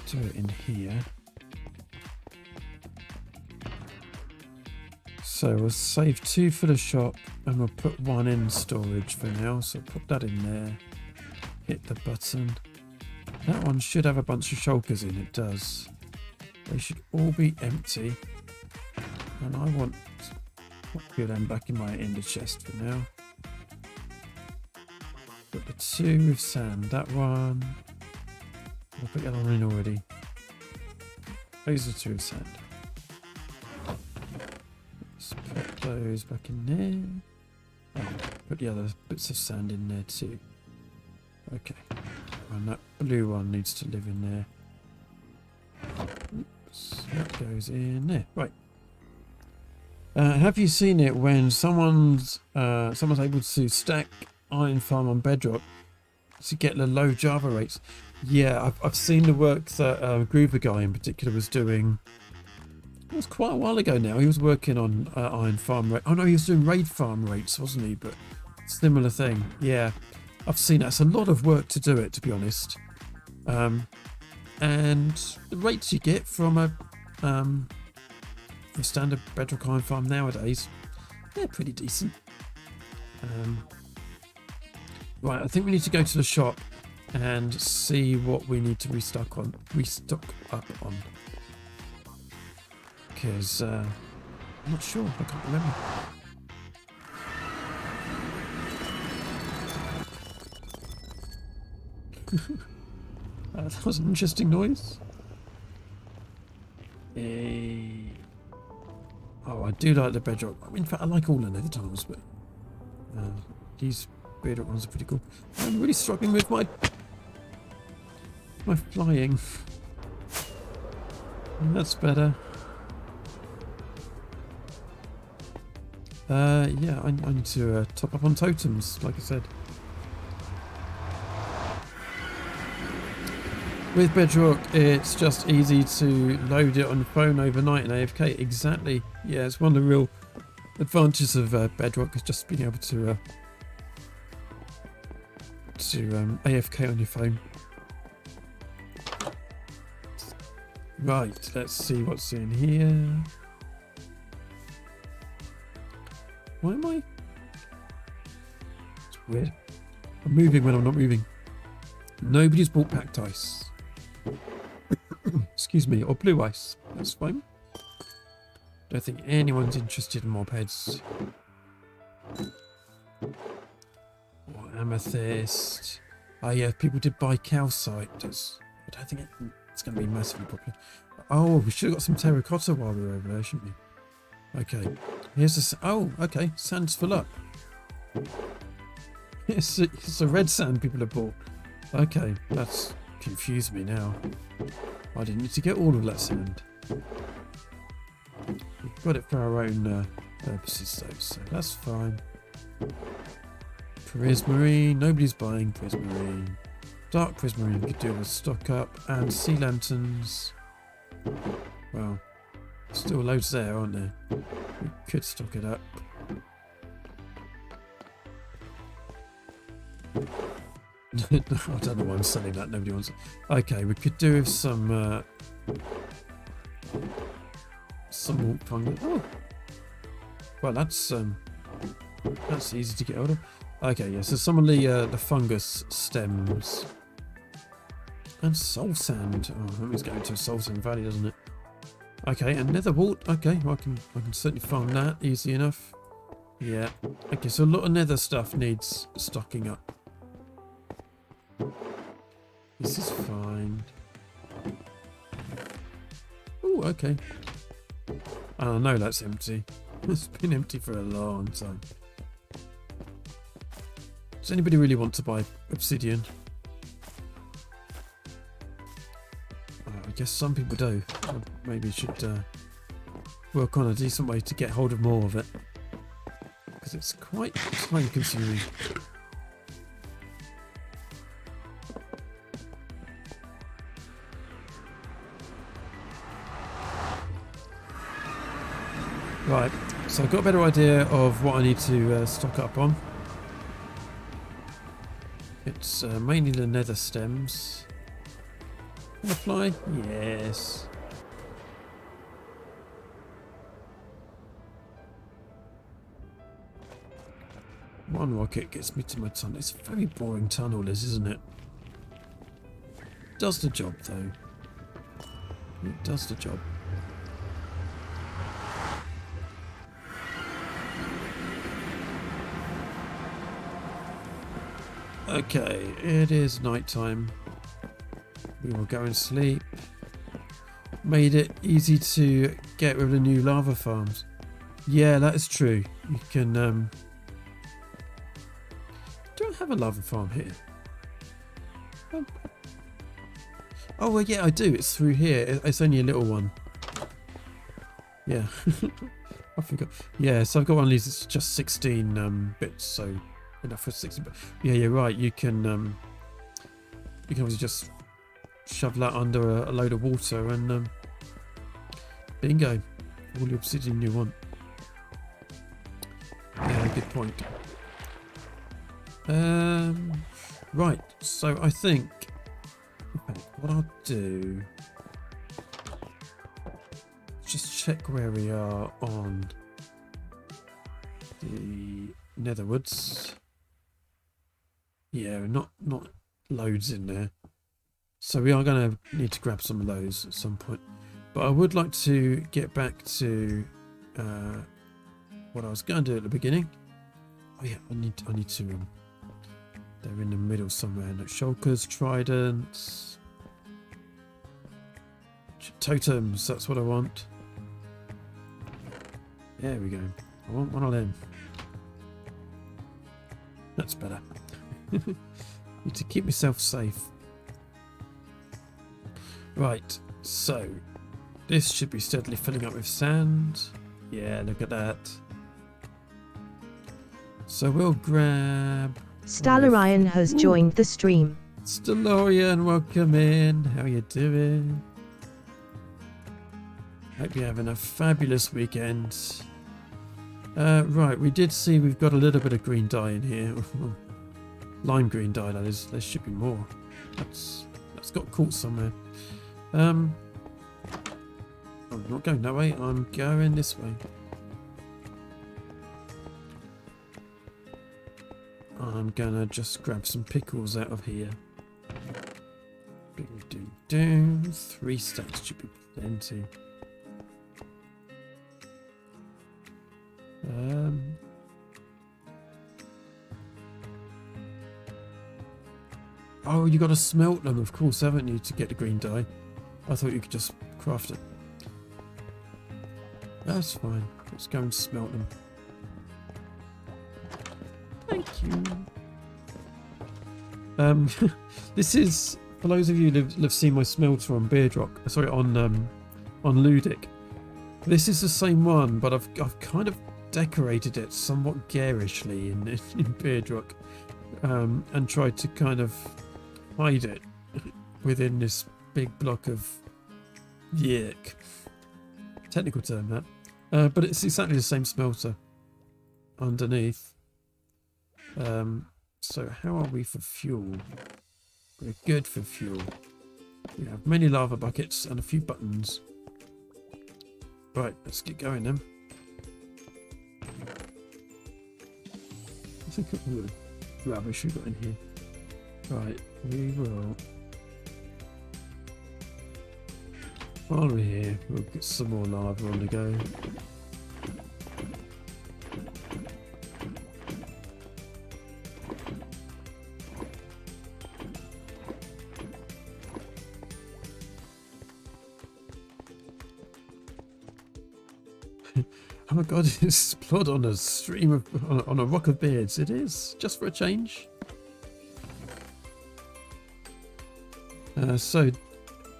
do it in here. So we'll save 2 for the shop and we'll put 1 in storage for now. So put that in there. Hit the button. That one should have a bunch of shulkers in. It does. They should all be empty. And I want them back in the chest for now. Put the 2 with sand. That one. I'll put the other one in already. Those are 2 with sand. Let's put those back in there. Oh, put the other bits of sand in there too. Okay. And that blue one needs to live in there. Oops, that goes in there. Right. Have you seen it when someone's able to stack iron farm on Bedrock to get the low Java rates? Yeah, I've seen the work that Groover Guy in particular was doing. It was quite a while ago now. He was working on iron farm rate. Oh no, he was doing raid farm rates, wasn't he? But similar thing. Yeah, I've seen that. It's a lot of work to do it, to be honest. And the rates you get from a standard Bedrock iron farm nowadays, they're pretty decent. Right, I think we need to go to the shop and see what we need to restock up on. Because I'm not sure, I can't remember. That was an interesting noise. Oh, I do like the Bedrock. In fact, I like all the nether tiles, but these Beardrock ones are pretty cool. I'm really struggling with my flying. That's better. Yeah, I need to top up on totems, like I said. With Beardrock, it's just easy to load it on the phone overnight in AFK. Exactly. Yeah, it's one of the real advantages of Bedrock is just being able to AFK on your phone. Right, let's see what's in here. Why am I? It's weird. I'm moving when I'm not moving. Nobody's bought packed ice. Excuse me, or blue ice. That's fine. Don't think anyone's interested in mob heads. Or amethyst. Oh yeah, people did buy calcite. I don't think it's going to be massively popular. Oh, we should have got some terracotta while we were over there, shouldn't we? Okay. Here's the... Oh, okay. Sand's full up. It's the red sand people have bought. Okay, that's confused me now. I didn't need to get all of that sand. We've got it for our own purposes though, so that's fine. Prismarine, nobody's buying prismarine. Dark prismarine could do with stock up, and sea lanterns. Well, still loads there, aren't there? We could stock it up. I don't know why I'm selling that, nobody wants it. Okay, we could do with some wall fungus. Oh, well, that's easy to get hold of. Okay, yeah, so some of the fungus stems and soul sand. Oh, that means going to Soul Sand Valley, doesn't it? Okay, and nether wart. Okay, well, I can certainly farm that easy enough. Yeah. Okay, so a lot of nether stuff needs stocking up. This is fine. Oh, okay. I know that's empty. It's been empty for a long time. Does anybody really want to buy obsidian? I guess some people do. Maybe should work on a decent way to get hold of more of it. Because it's quite time consuming. Right, so I've got a better idea of what I need to stock up on. It's mainly the nether stems. Can I fly? Yes. One rocket gets me to my tunnel. It's a very boring tunnel, this, isn't it? Does the job, though. It does the job. Okay, it is night time. We will go and sleep. Made it easy to get rid of the new lava farms. Yeah, that is true. You can do I have a lava farm here? Oh well, yeah, I do. It's through here. It's only a little one. Yeah. I forgot. Yeah, so I've got one of these. It's just 16 bits, so enough for 60. But yeah, you're right. You can obviously just shove that under a load of water and bingo, all the obsidian you want. Yeah, good point. Right, so I think what I'll do, just check where we are on the netherwoods. Yeah, not loads in there. So we are going to need to grab some of those at some point. But I would like to get back to what I was going to do at the beginning. Oh yeah, I need to. They're in the middle somewhere. No, shulkers, tridents, totems. That's what I want. There we go. I want one of them. That's better. Need to keep myself safe. Right, so this should be steadily filling up with sand. Yeah, look at that. So we'll grab... Stalarian has joined the stream. Stalarian, welcome in. How you doing? Hope you're having a fabulous weekend. Right, we did see we've got a little bit of green dye in here. Lime green dye, that is. There should be more. That's got caught somewhere. I'm not going that way. I'm going this way. I'm gonna just grab some pickles out of here. 3 stacks should be plenty. Oh, you got to smelt them, of course, haven't you, to get the green dye? I thought you could just craft it. That's fine. Let's go and smelt them. Thank you. This is, for those of you who've seen my smelter on Beardrock, sorry, on Ludic. This is the same one, but I've kind of decorated it somewhat garishly in Beardrock, and tried to kind of hide it within this big block of yerk. Technical term that, but it's exactly the same smelter underneath. So how are we for fuel? We're good for fuel. We have many lava buckets and a few buttons. Right, let's get going then. I think of the rubbish we've got in here. Right, we will. While we're here, we'll get some more lava on the go. Oh my god, it's plod on a stream of on a rock of beards. It is, just for a change. So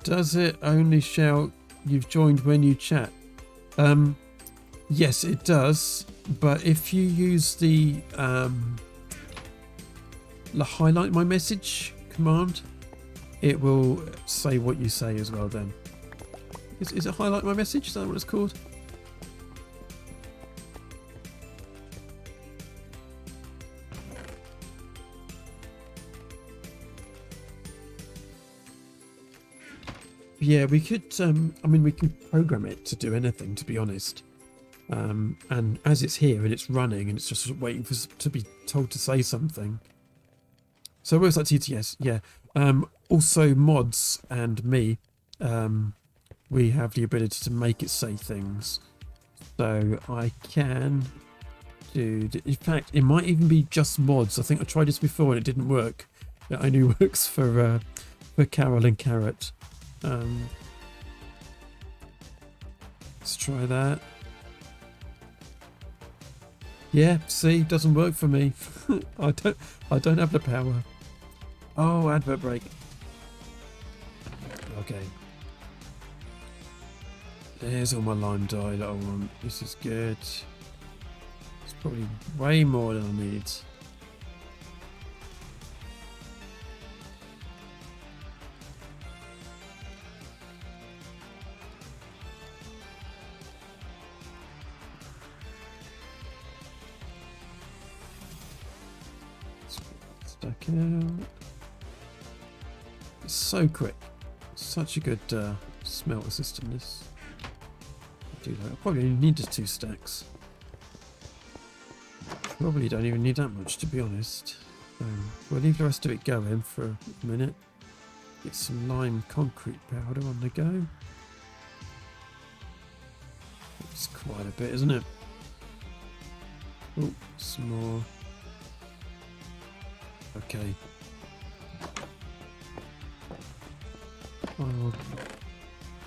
does it only shout you've joined when you chat? Yes, it does, but if you use the highlight my message command, it will say what you say as well then. Is it highlight my message? Is that what it's called? Yeah, we could, I mean, we can program it to do anything, to be honest. And as it's here and it's running and it's just waiting for to be told to say something. So it works like TTS, yeah. Also mods and me, we have the ability to make it say things. So I can do, in fact, it might even be just mods. I think I tried this before and it didn't work. It only works for Carol and Carrot. Let's try that. Yeah, see, doesn't work for me. I don't have the power. Oh, advert break. Okay. There's all my lime dye that I want. This is good. It's probably way more than I need. Stack it out. It's so quick. Such a good smelter system. This. I do that. I probably only need just 2 stacks. Probably don't even need that much, to be honest. We'll leave the rest of it going for a minute. Get some lime concrete powder on the go. It's quite a bit, isn't it? Oh, some more. Okay. I'll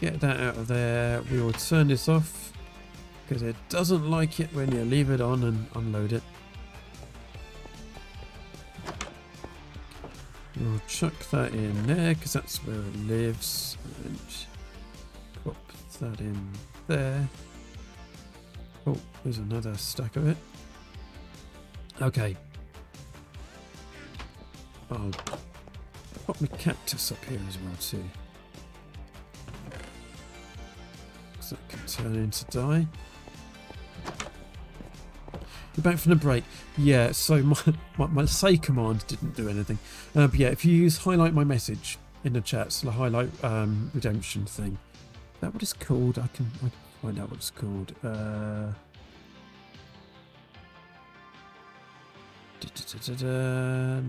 get that out of there. We will turn this off because it doesn't like it when you leave it on and unload it. We'll chuck that in there because that's where it lives, and pop that in there. Oh, there's another stack of it. Okay. I'll pop my cactus up here as well too. So that can turn into dye. You're back from the break. Yeah, so my say command didn't do anything. But yeah, if you use highlight my message in the chat, so the highlight redemption thing. Is that what it's called? I can find out what it's called.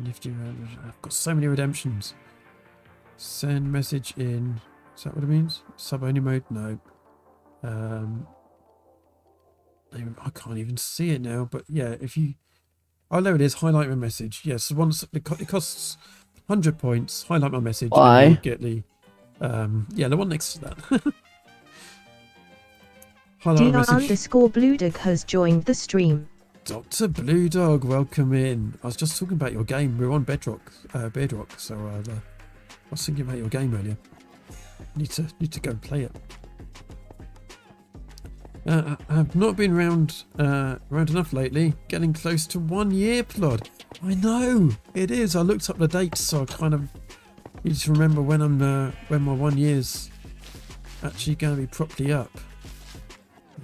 Nifty. I've got so many redemptions. Send message in. Is that what it means? Sub only mode? No. I can't even see it now. But yeah, if you, oh, there it is. Highlight my message. Yes, once it costs 100 points. Highlight my message. Why? And you'll get the, yeah, the one next to that. Highlight my message. DR_Bluedog has joined the stream. Dr. Blue Dog, welcome in. I was just talking about your game. We're on Beardrock, so I was thinking about your game earlier. Need to go and play it. I've not been round enough lately. Getting close to 1 year, Plod. I know it is. I looked up the dates, so I kind of need to remember when when my 1 year's actually going to be properly up.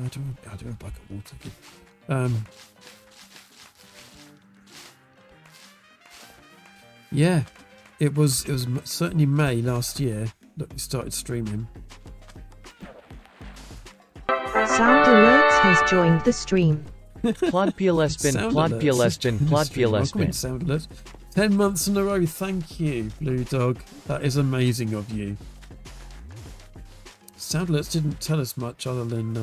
I do a bucket of water again. Yeah, it was certainly May last year that we started streaming. Sound Alerts has joined the stream. Plod PLS bin, Plod PLS bin, Plod PLS bin. Sound Alerts. 10 months in a row. Thank you, Blue Dog. That is amazing of you. Sound Alerts didn't tell us much other than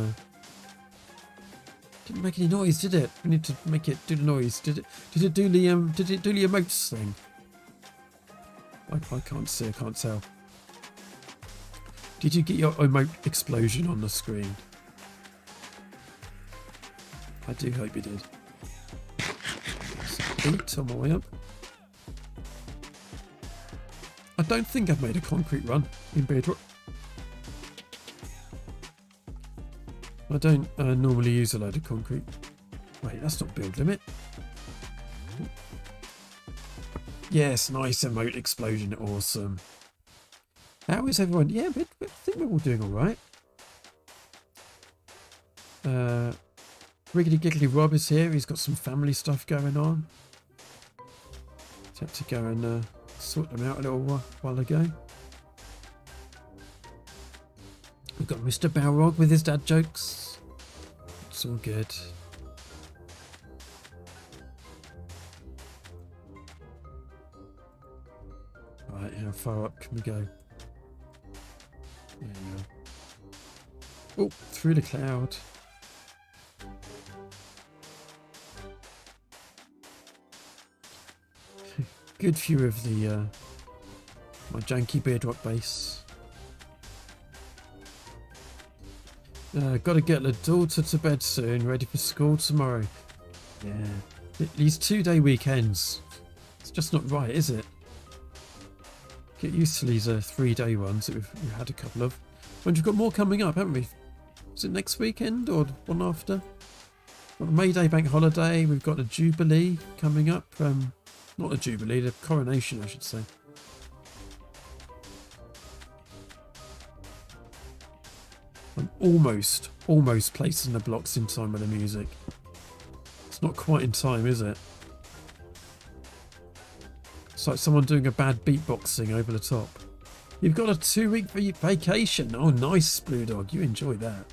didn't make any noise, did it? We need to make it do the noise. Did it do the emotes thing? I can't see. I can't tell. Did you get your emote explosion on the screen? I do hope you did. Beat on my way up. I don't think I've made a concrete run in Beardrock. I don't normally use a load of concrete. Wait, that's not build limit. Yes, nice emote explosion, awesome. How is everyone? Yeah, I think we're all doing all right. Riggedy Giggly Rob is here. He's got some family stuff going on. Had to go and sort them out a little while ago. We've got Mr. Balrog with his dad jokes. It's all good. Right, how far up can we go? There you go. Oh, through the cloud. Good view of the my janky Beardrock base. Got to get the daughter to bed soon, ready for school tomorrow. Yeah, these 2-day weekends. It's just not right, is it? Get used to these 3-day ones that we've had a couple of. And we've got more coming up, haven't we? Is it next weekend or the one after? Got the May Day bank holiday. We've got the Jubilee coming up. Not the Jubilee, the coronation, I should say. I'm almost placing the blocks in time with the music. It's not quite in time, is it? It's like someone doing a bad beatboxing over the top. You've got a 2-week vacation. Oh, nice, Blue Dog. You enjoy that.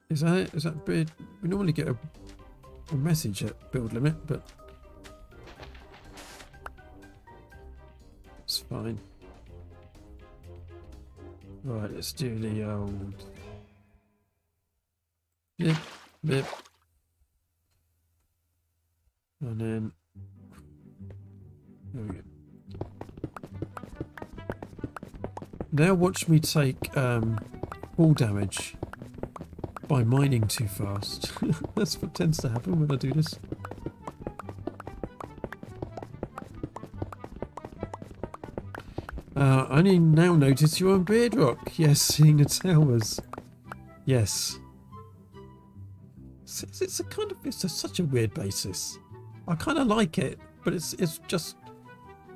Is that it? Is that bid? We normally get a message at build limit, but it's fine. Right, let's do the old bip, bip. And then there we go. Now watch me take fall damage by mining too fast. That's what tends to happen when I do this. I only now notice you're on Beardrock. Yes, seeing the towers. Yes. It's a kind of such a weird basis. I kind of like it, but it's just.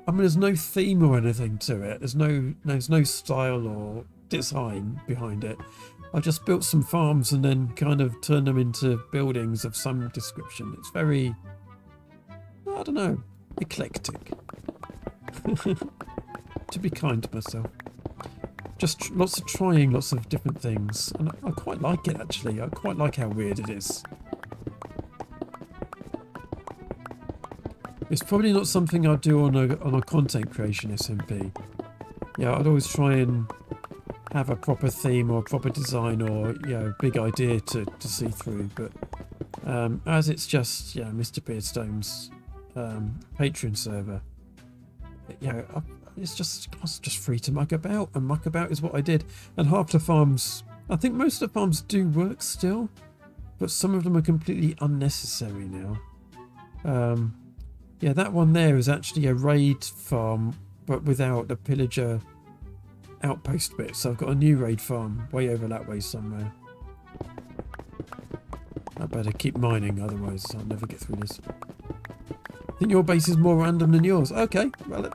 I mean, there's no theme or anything to it. There's no style or design behind it. I just built some farms and then kind of turned them into buildings of some description. It's very, I don't know, eclectic. To be kind to myself. Just lots of trying lots of different things. And I quite like it, actually. I quite like how weird it is. It's probably not something I'd do on a content creation SMP. Yeah, I'd always try and have a proper theme or a proper design or big idea to see through. But as it's just Mr. Beardstone's Patreon server, it's just free to muck about, and muck about is what I did. And half the farms, I think most of the farms do work still, but some of them are completely unnecessary now. That one there is actually a raid farm, but without the pillager outpost bit. So I've got a new raid farm way over that way somewhere. I better keep mining, otherwise I'll never get through this. I think your base is more random than yours. Okay, well,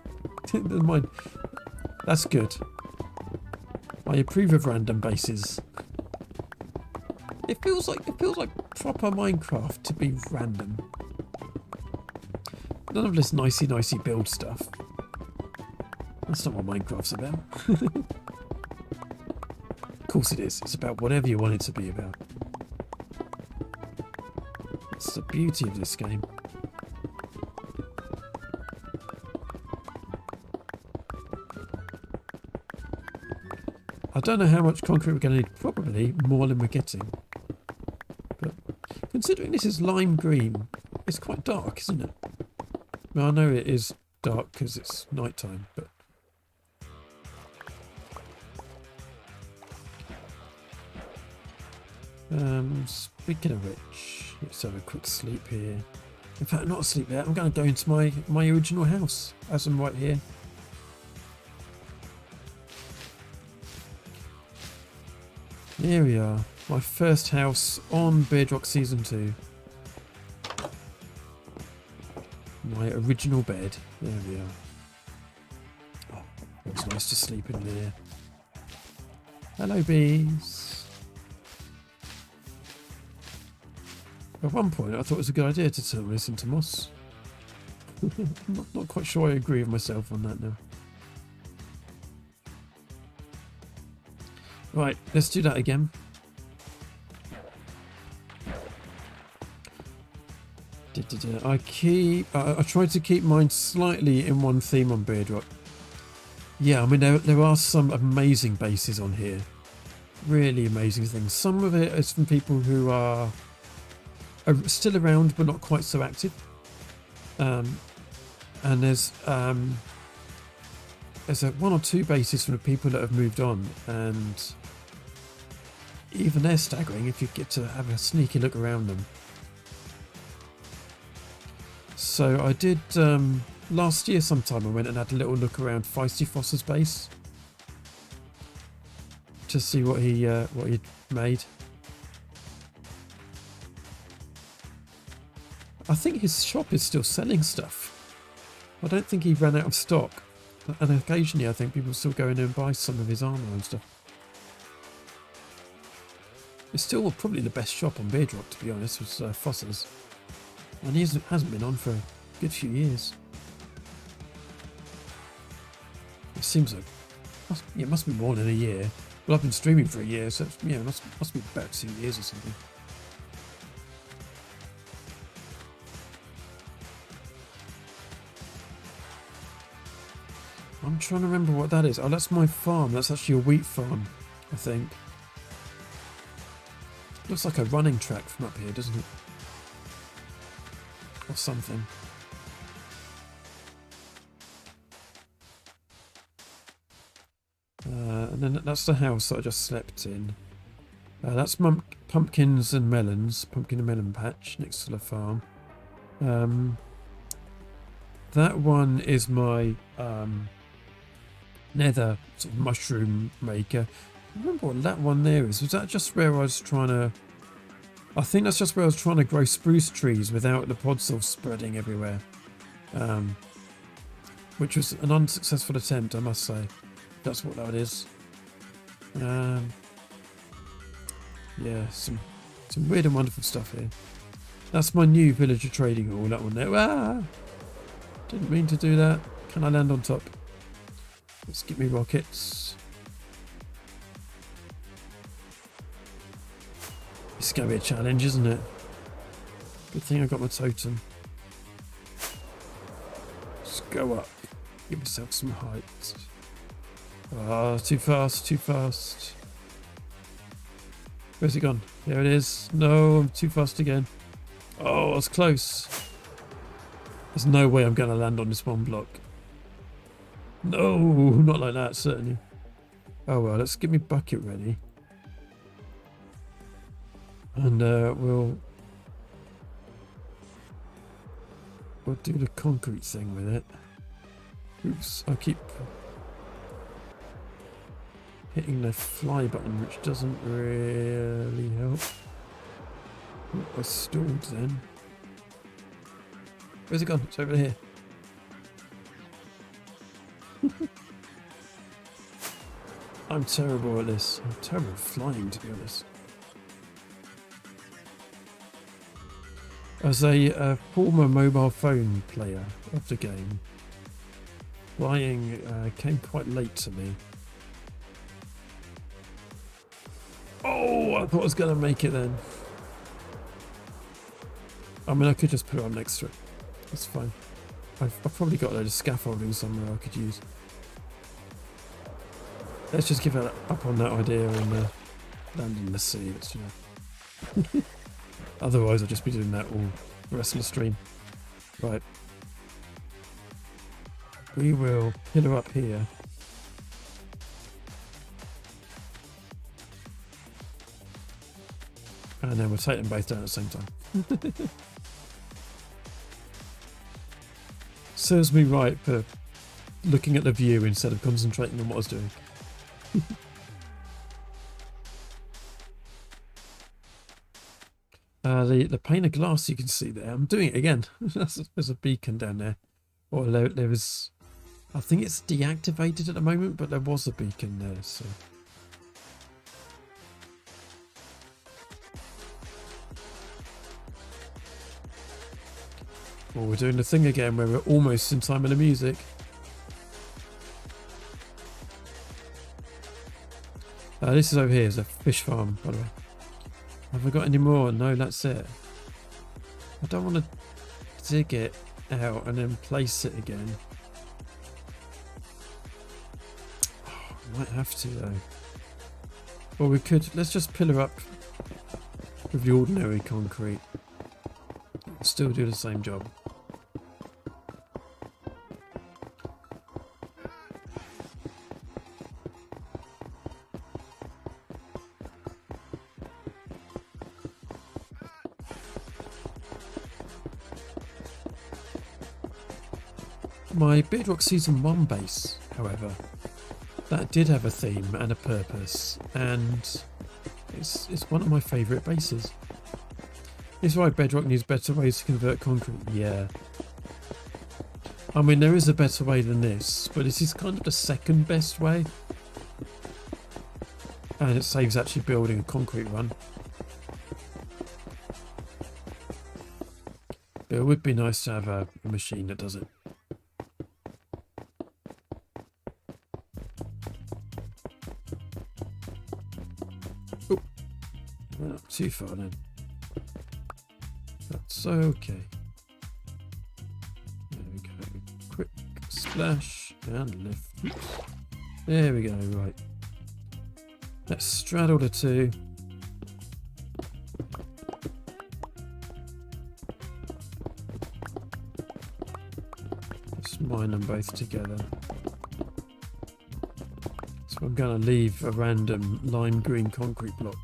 never mind. That's good. I approve of random bases. It feels like proper Minecraft to be random. None of this nicey build stuff. That's not what Minecraft's about. Of course it is. It's about whatever you want it to be about. That's the beauty of this game. I don't know how much concrete we're going to need. Probably more than we're getting. But considering this is lime green, it's quite dark, isn't it? Well, I know it is dark because it's nighttime, but speaking of which, let's have a quick sleep here. In fact, not a sleep yet. I'm going to go into my original house as I'm right here. Here we are, my first house on Beardrock Season 2. My original bed. There we are. Oh, it was nice to sleep in there. Hello, bees. At one point, I thought it was a good idea to turn this into moss. not quite sure I agree with myself on that now. Right, let's do that again. I tried to keep mine slightly in one theme on Beardrock. Yeah, I mean there are some amazing bases on here, really amazing things. Some of it is from people who are still around but not quite so active. And there's one or two bases from the people that have moved on, and even they're staggering if you get to have a sneaky look around them. So I did last year sometime. I went and had a little look around Feisty Foster's base to see what he'd made. I think his shop is still selling stuff. I don't think he ran out of stock, and occasionally I think people still go in and buy some of his armour and stuff. It's still probably the best shop on Beardrock, to be honest, was Foster's. And he hasn't been on for a good few years. It seems like it must be more than a year. Well, I've been streaming for a year, so it must be about 2 years or something. I'm trying to remember what that is. Oh, that's my farm. That's actually a wheat farm, I think. Looks like a running track from up here, doesn't it? Or something. And then that's the house that I just slept in. That's pumpkins and melons. Pumpkin and melon patch next to the farm. That one is my nether sort of mushroom maker. I remember what that one there is. Was that just where I was trying to... I think that's just where I was trying to grow spruce trees without the pods all spreading everywhere. Which was an unsuccessful attempt, I must say. That's what that is. Yeah, some weird and wonderful stuff here. That's my new villager trading hall, that one there. Ah! Didn't mean to do that. Can I land on top? Let's get me rockets. It's going to be a challenge, isn't it? Good thing I got my totem. Let's go up. Give myself some height. Ah, too fast, too fast. Where's it gone? There it is. No, I'm too fast again. Oh, I was close. There's no way I'm going to land on this one block. No, not like that, certainly. Oh well, let's get my bucket ready. And we'll do the concrete thing with it. Oops, I keep hitting the fly button, which doesn't really help. Oh, I stalled then. Where's it gone? It's over here. I'm terrible at this. I'm terrible at flying, to be honest. As a former mobile phone player of the game, flying came quite late to me. Oh, I thought I was going to make it then. I mean, I could just put it up next to it. That's fine. I've probably got a load of scaffolding somewhere I could use. Let's just give it up on that idea and land in the sea. It's, you know. Otherwise, I'll just be doing that all the rest of the stream. Right. We will pillar up here. And then we'll take them both down at the same time. Serves me right for looking at the view instead of concentrating on what I was doing. The pane of glass you can see there. I'm doing it again. There's a beacon down there. Or there was... I think it's deactivated at the moment, but there was a beacon there, so... Well, we're doing the thing again where we're almost in time of the music. This is over here. It's a fish farm, by the way. Have I got any more? No, that's it. I don't want to dig it out and then place it again. Oh, I might have to, though. Or we could... Let's just pillar up with the ordinary concrete. Still do the same job. My Beardrock Season 1 base, however, that did have a theme and a purpose, and it's one of my favourite bases. It's right, Bedrock needs better ways to convert concrete. Yeah. I mean, there is a better way than this, but this is kind of the second best way. And it saves actually building a concrete run. But it would be nice to have a machine that does it. Oh, went up too far then. That's okay. There we go. Quick splash and lift. Oops. There we go, right. Let's straddle the two. Let's mine them both together. So I'm going to leave a random lime green concrete block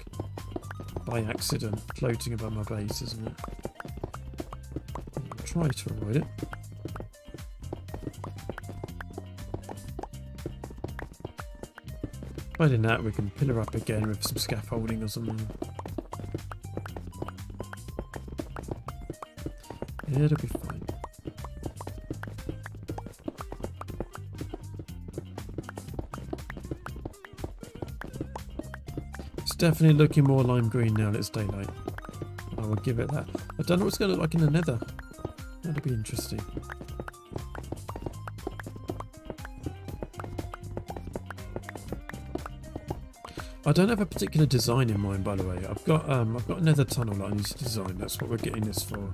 by accident floating above my base, isn't it? I'll try to avoid it. Finding that, we can pillar up again with some scaffolding or something. Yeah, it'll be fine. It's definitely looking more lime green now that it's daylight. I will give it that. I don't know what it's going to look like in the nether. That'll be interesting. I don't have a particular design in mind, by the way. I've got another tunnel that I need to design. That's what we're getting this for.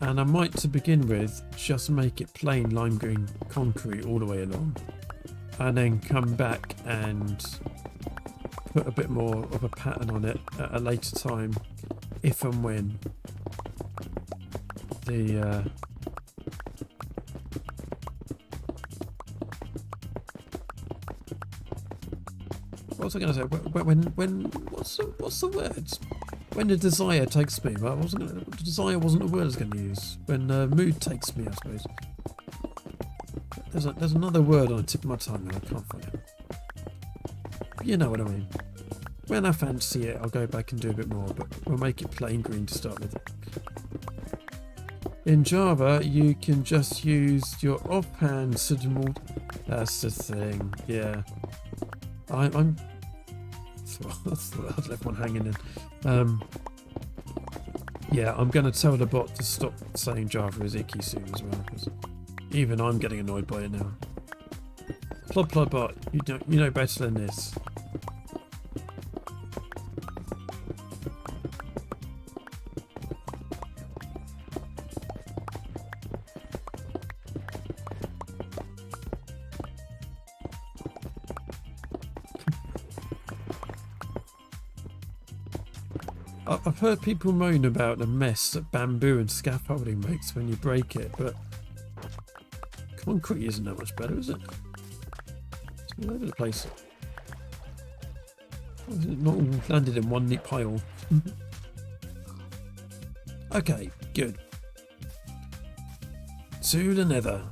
And I might, to begin with, just make it plain lime green concrete all the way along. and then come back and put a bit more of a pattern on it at a later time, if and when the what was I going to say? When what's the words? When the desire takes me. Well, desire wasn't a word I was going to use. When mood takes me, I suppose. There's another word on the tip of my tongue and I can't find it. You know what I mean. When I fancy it, I'll go back and do a bit more, but we'll make it plain green to start with. In Java, you can just use your offhand symbol. That's the thing, yeah. I'm. I've left one hanging in. Yeah, I'm going to tell the bot to stop saying Java is icky soon as well, because even I'm getting annoyed by it now. Plod bot, you know better than this. I've heard people moan about the mess that bamboo and scaffolding makes when you break it, but concrete isn't that much better, is it? It's all over the place. Why is it not all landed in one neat pile? Okay, good. To the nether.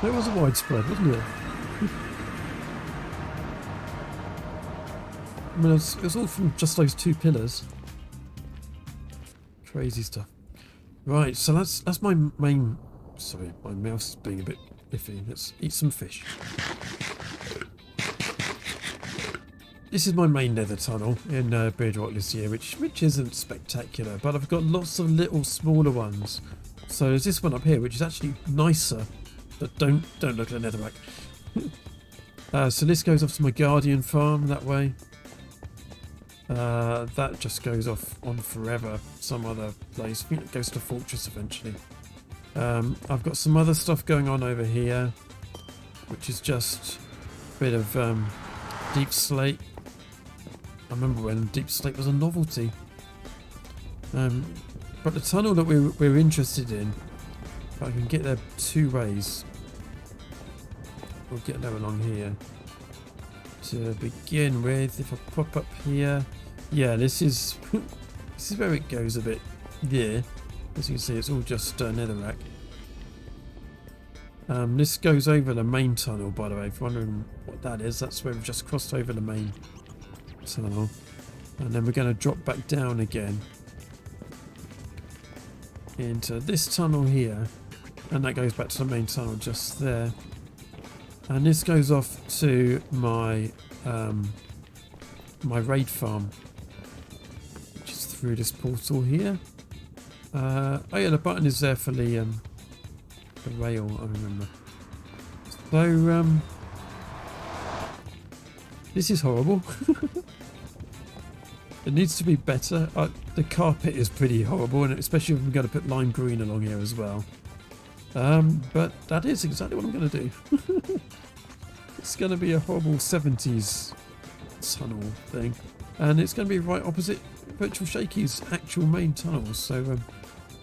It was a widespread, wasn't it? I mean, it was all from just those two pillars. Crazy stuff. Right, so that's my main... Sorry, my mouse is being a bit iffy. Let's eat some fish. This is my main nether tunnel in Beardrock this year, which isn't spectacular, but I've got lots of little smaller ones. So there's this one up here, which is actually nicer. But don't look at the netherrack. So this goes off to my guardian farm that way. That just goes off on forever, some other place. I think it goes to Fortress eventually. I've got some other stuff going on over here, which is just a bit of deep slate. I remember when deep slate was a novelty. But the tunnel that we're interested in, I can get there two ways. We'll get there along here. To begin with, if I pop up here, yeah, this is this is where it goes a bit. Yeah, as you can see, it's all just netherrack. This goes over the main tunnel, by the way. If you're wondering what that is, that's where we've just crossed over the main tunnel, and then we're going to drop back down again into this tunnel here, and that goes back to the main tunnel just there. And this goes off to my my raid farm, which is through this portal here. Oh yeah, the button is there for the rail, I remember. So this is horrible. It needs to be better. The carpet is pretty horrible, and especially if I'm going to put lime green along here as well. But that is exactly what I'm going to do. It's going to be a horrible 70s tunnel thing, and it's going to be right opposite Virtual Shaky's actual main tunnel. So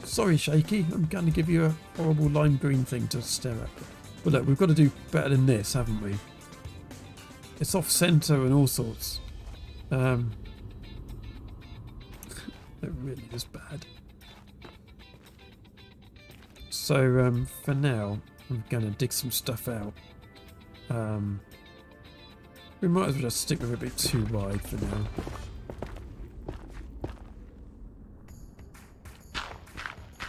sorry Shaky, I'm going to give you a horrible lime green thing to stare at. But look, we've got to do better than this, haven't we? It's off centre and all sorts. It really is bad. So for now, I'm going to dig some stuff out. We might as well just stick with it a bit too wide for now.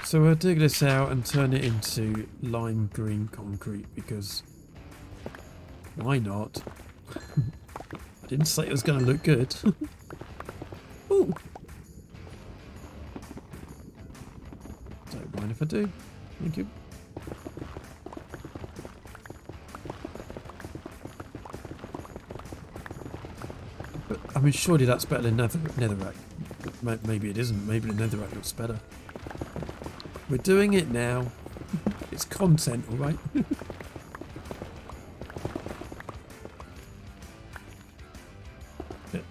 So we'll dig this out and turn it into lime green concrete, because why not? I didn't say it was going to look good. Ooh. Don't mind if I do. Thank you. But, I mean, surely that's better than netherrack. Maybe it isn't. Maybe the netherrack looks better. We're doing it now. It's content, alright?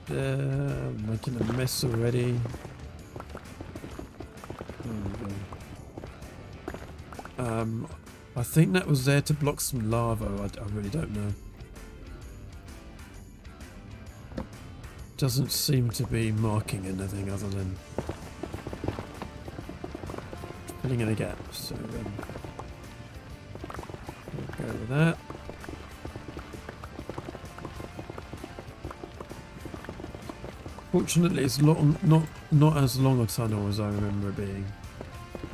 Making a mess already. I think that was there to block some lava. I really don't know. Doesn't seem to be marking anything other than filling in a gap. So we'll go with that. Fortunately, it's not as long a tunnel as I remember it being,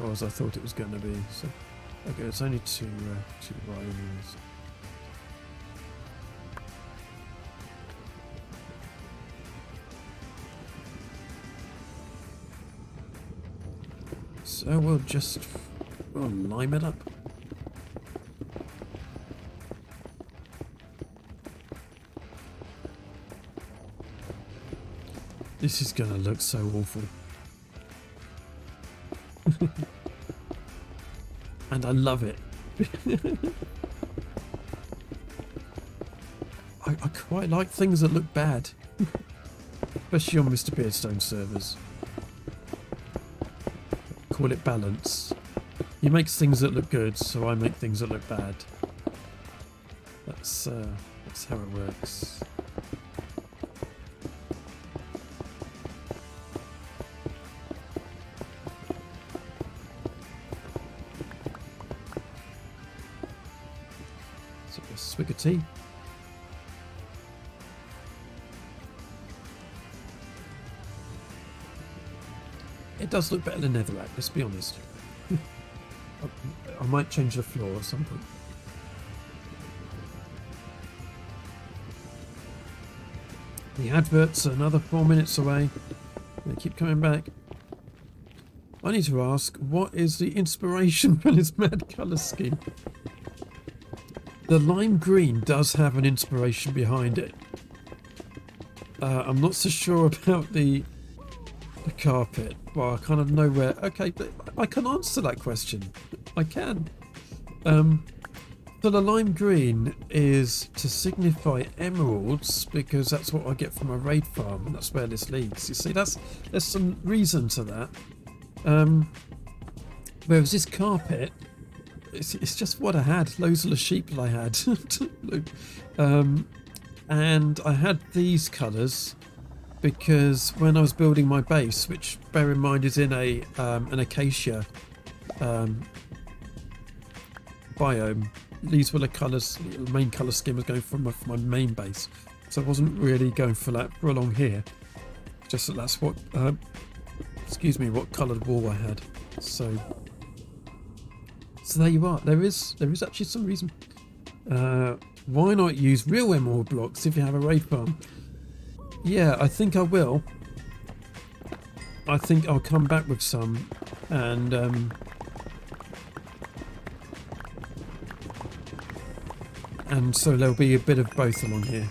or as I thought it was going to be. So, okay, it's only two rhinos. So we'll just lime it up. This is gonna look so awful. And I love it. I quite like things that look bad. Especially on Mr. Beardstone servers. Call it balance. He makes things that look good, so I make things that look bad. That's how it works. So a swig of tea. It does look better than netherrack, let's be honest. I might change the floor at some point. The adverts are another 4 minutes away. They keep coming back. I need to ask, what is the inspiration for this mad colour scheme? The lime green does have an inspiration behind it. I'm not so sure about the carpet. Well, I kind of know where. Okay, but I can answer that question. I can. So the lime green is to signify emeralds because that's what I get from a raid farm, and that's where this leads. You see, there's some reason to that. Whereas this carpet, it's just what I had. Those are the sheep that I had. And I had these colours because when I was building my base, which bear in mind is in an acacia biome, these were the colours, the main colour scheme was going for my main base. So I wasn't really going for that for along here. Just that that's what, excuse me, what coloured wall I had. So there you are. There is actually some reason. Why not use real emerald blocks if you have a raid farm? Yeah, I think I will. I think I'll come back with some and so there'll be a bit of both along here.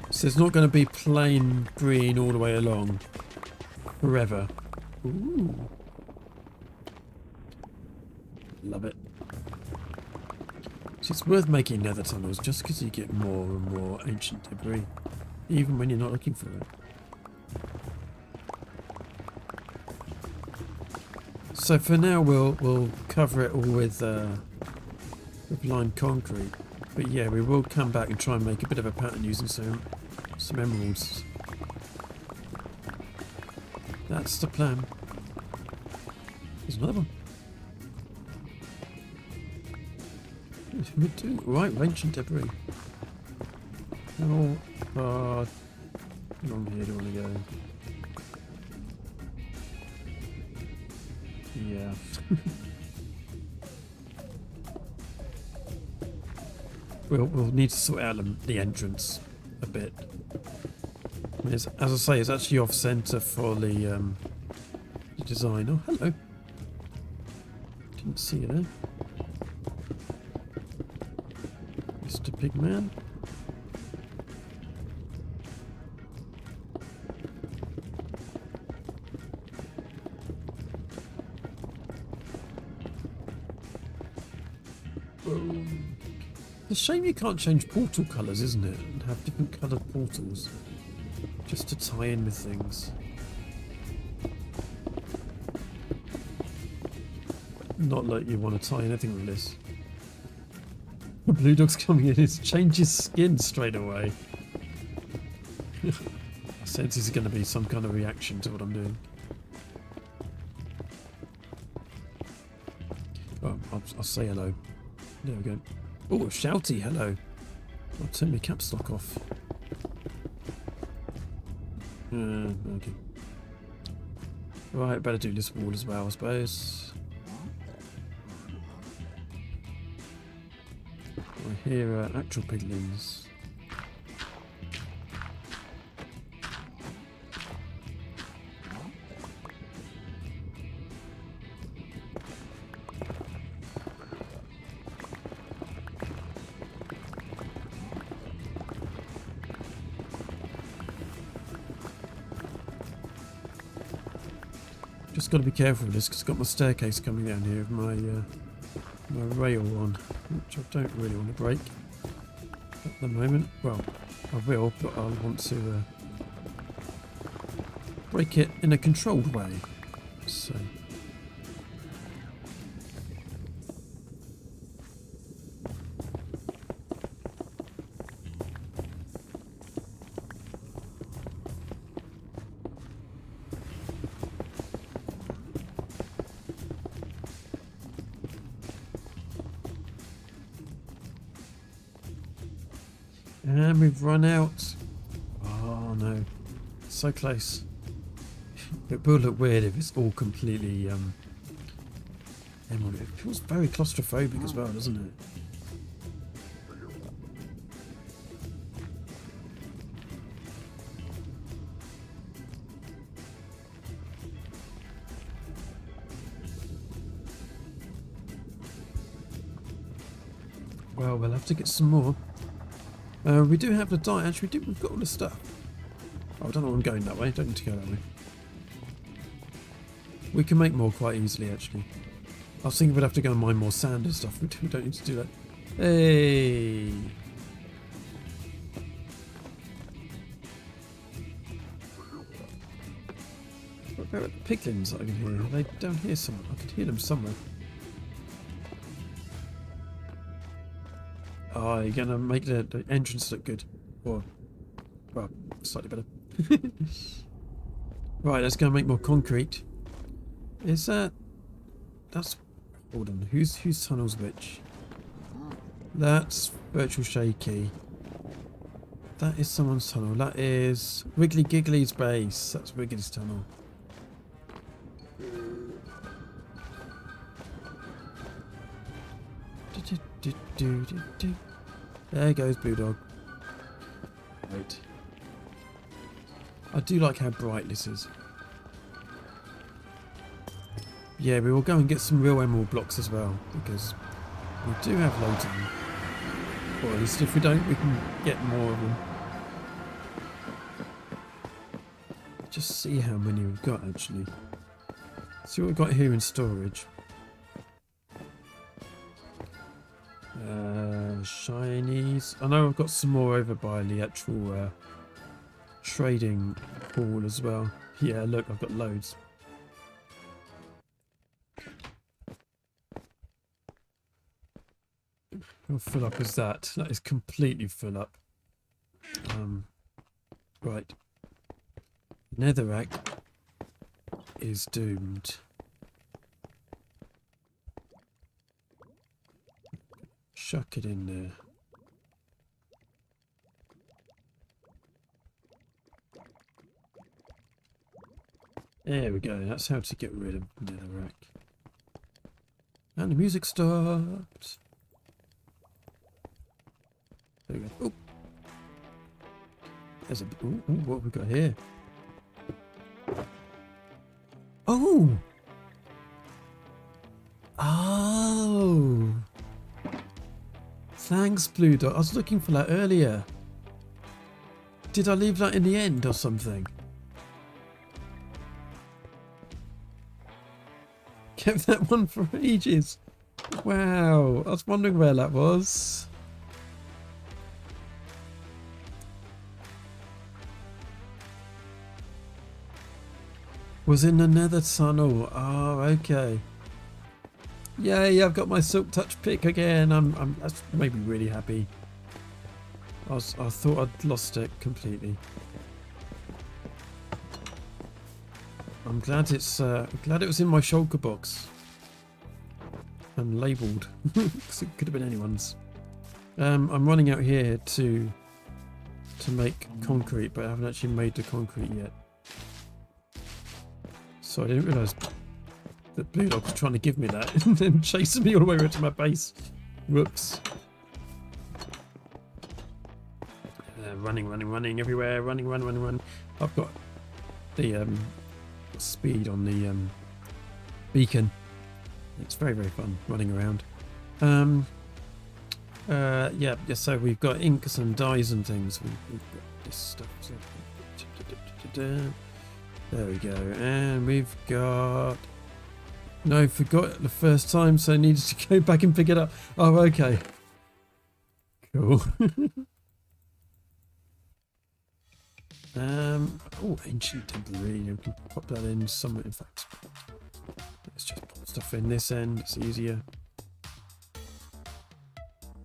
So it's not going to be plain green all the way along forever. Ooh. Love it. So it's worth making nether tunnels just because you get more and more ancient debris, even when you're not looking for it. So for now we'll cover it all with lime concrete, but yeah, we will come back and try and make a bit of a pattern using some emeralds. That's the plan. There's another one. We're doing right, ancient debris. How far along here do I want to go? Yeah. We'll need to sort out the entrance a bit. I mean, as I say, it's actually off centre for the design. Oh, hello. Didn't see you there. Mr. Big Man. It's a shame you can't change portal colours, isn't it? And have different coloured portals. Just to tie in with things. Not like you want to tie anything with this. The blue dog's coming in, it's changed his skin straight away. I sense there's going to be some kind of reaction to what I'm doing. Oh, I'll say hello. There we go. Oh, shouty hello. I'll turn my caps lock off. Okay. Right, better do this wall as well, I suppose. I hear actual piglins. Just got to be careful with this because I've got my staircase coming down here with my my rail on, which I don't really want to break at the moment. Well, I will, but I want to break it in a controlled way. So. And we've run out. Oh no. So close. It will look weird if it's all completely it feels very claustrophobic as well, doesn't it? Well, we'll have to get some more. We do have the dye. Actually, we've got all the stuff. Oh, I don't know why I'm going that way. Don't need to go that way. We can make more quite easily, actually. I was thinking we'd have to go and mine more sand and stuff. We don't need to do that. Hey! Where are the piglins that I can hear? Are they down here somewhere? I can hear them somewhere. Oh, you're going to make the entrance look good. Or, well, slightly better. Right, let's go and make more concrete. Is that... That's... Hold on, whose tunnel's which? That's Virtual Shaky. That is someone's tunnel. That is Wiggly Giggly's base. That's Wiggly's tunnel. There goes Blue Dog. Right. I do like how bright this is. Yeah, we will go and get some real emerald blocks as well, because we do have loads of them. Or at least if we don't, we can get more of them. Just see how many we've got, actually. See what we've got here in storage. Shinies. I know I've got some more over by the actual trading hall as well. Yeah, look, I've got loads. How full up is that? That is completely full up. Right. Netherrack is doomed. Chuck it in there. There we go. That's how to get rid of Netherrack. And the music stopped. There we go. Oh. There's a... Ooh, what have we got here? Oh! Oh! Thanks, Blue Dot. I was looking for that earlier. Did I leave that in the end or something? Kept that one for ages. Wow, I was wondering where that was. Was in the nether tunnel. Oh, okay. Yay, I've got my Silk Touch pick again. That's made me really happy. I thought I'd lost it completely. I'm glad it's glad it was in my shulker box and labelled, because it could have been anyone's. I'm running out here to make concrete, but I haven't actually made the concrete yet. So I didn't realise that Blue Dog was trying to give me that and then chasing me all the way to my base. Whoops. Running everywhere. Run. I've got the speed on the beacon. It's very fun running around. Yeah, so we've got inks and dyes and things. We've got this stuff. There we go. And we've got... No, forgot it the first time, so I needed to go back and pick it up. Oh, okay. Cool. Oh, ancient temple arena. We can pop that in somewhere. In fact, let's just pop stuff in this end. It's easier.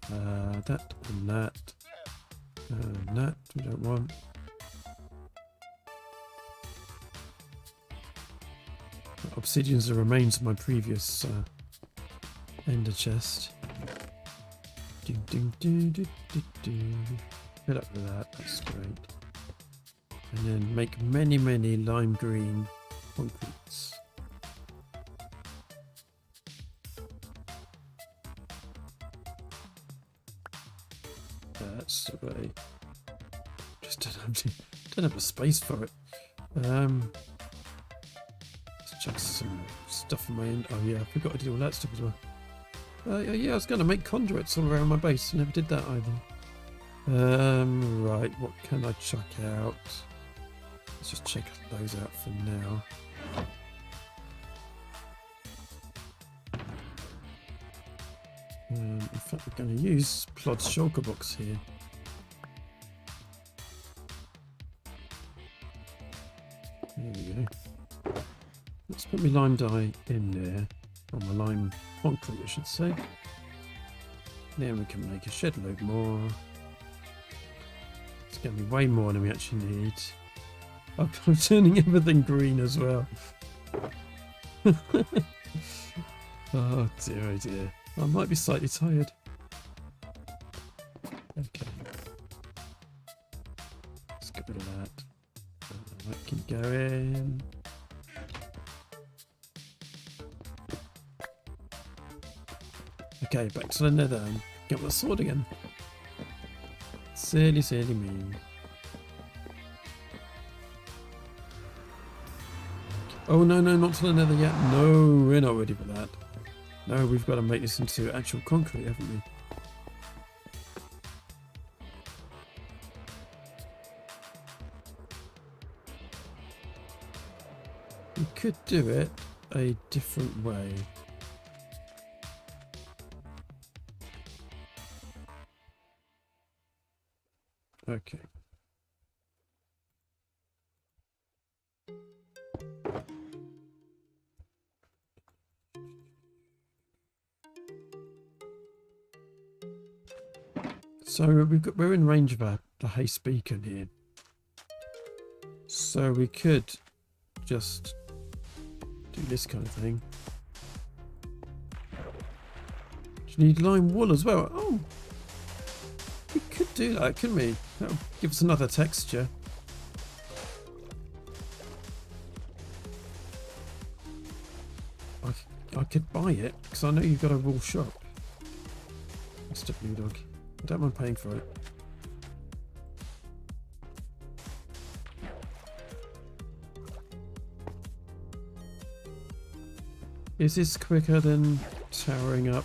That and that. And that we don't want. Obsidian's the remains of my previous ender chest. Fill up with that. That's great. And then make many lime green concretes. That's the way. Just don't have a space for it. Let's chuck some stuff in my end. Oh yeah, I forgot to do all that stuff as well. Yeah, I was going to make conduits all around my base. I never did that either. Right, what can I chuck out? Let's just check those out for now. In fact, we're going to use Plod's shulker box here. There we go. Let's put my lime dye in there, or my lime concrete, I should say. Then we can make a shed load more. It's going to be way more than we actually need. I'm turning everything green as well. Oh dear. I might be slightly tired. Okay. Let's get rid of that. That can go in. Okay, back to the nether and get my sword again. Silly me. Oh no, not to the nether yet. No, we're not ready for that. No, we've got to make this into actual concrete, haven't we? We could do it a different way. Okay. So we're in range of the haste beacon here. So we could just do this kind of thing. Do you need lime wool as well? Oh, we could do that, couldn't we? That would give us another texture. I could buy it because I know you've got a wool shop, Mr. Blue Dog. I don't mind paying for it. Is this quicker than towering up?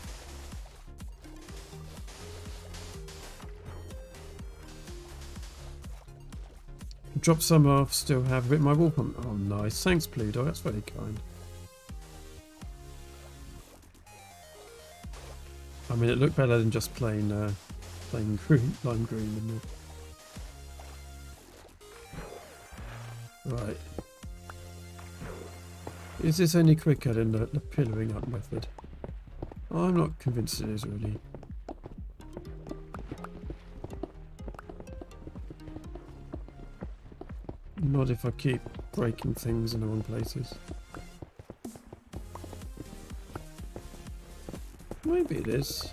Drop some off, still have a bit of my wall pump. Oh, nice. Thanks, Pluto. That's very kind. I mean, it looked better than just plain green, lime green. Didn't it? Right. Is this any quicker than the pillaring up method? I'm not convinced it is, really. Not if I keep breaking things in the wrong places. Maybe it is.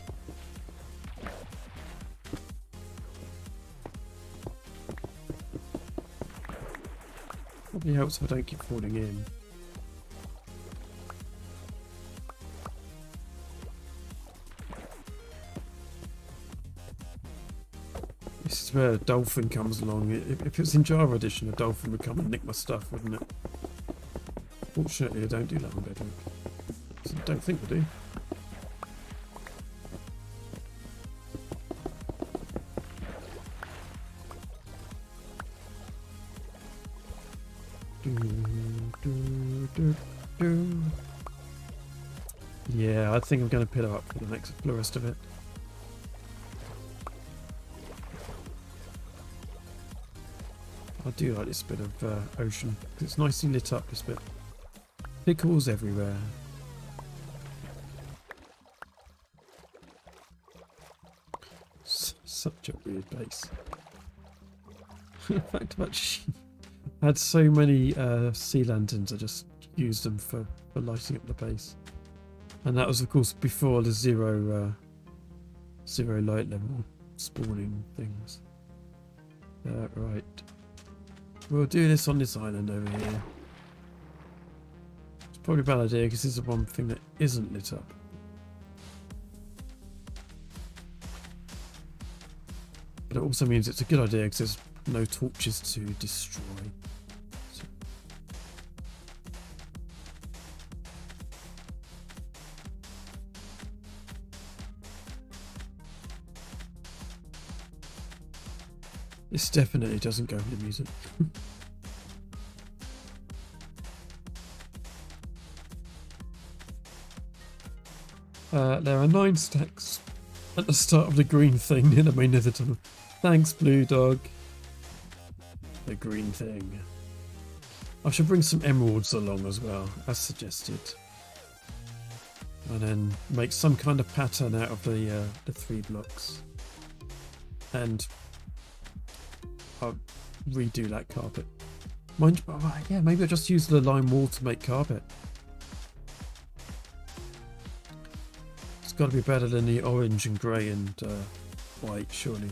Probably helps if I don't keep falling in. This is where a dolphin comes along. If it was in Java Edition, a dolphin would come and nick my stuff, wouldn't it? Fortunately, I don't do that on Beardrock. So I don't think I do. Yeah, I think I'm going to pillar up for the rest of it. I do like this bit of ocean, because it's nicely lit up, this bit. Pickles everywhere. Such a weird base. In fact, I've actually had so many sea lanterns, I just used them for lighting up the base. And that was, of course, before the zero light level spawning things. Right. We'll do this on this island over here. It's probably a bad idea because this is the one thing that isn't lit up. But it also means it's a good idea because there's no torches to destroy. So. This definitely doesn't go with the music. There are 9 stacks at the start of the green thing near the main nether tunnel. Thanks, Blue Dog. The green thing. I should bring some emeralds along as well, as suggested. And then make some kind of pattern out of the 3 blocks. And I'll redo that carpet. Mind you, yeah, maybe I'll just use the lime wool to make carpet. It's got to be better than the orange and grey and white, surely.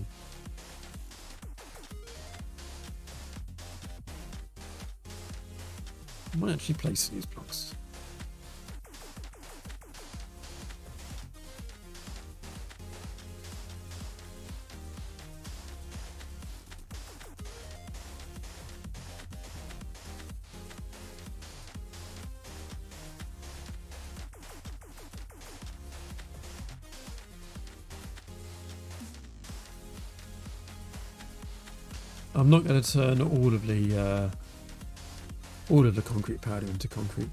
I might actually place these blocks. I'm not going to turn all of the concrete powder into concrete.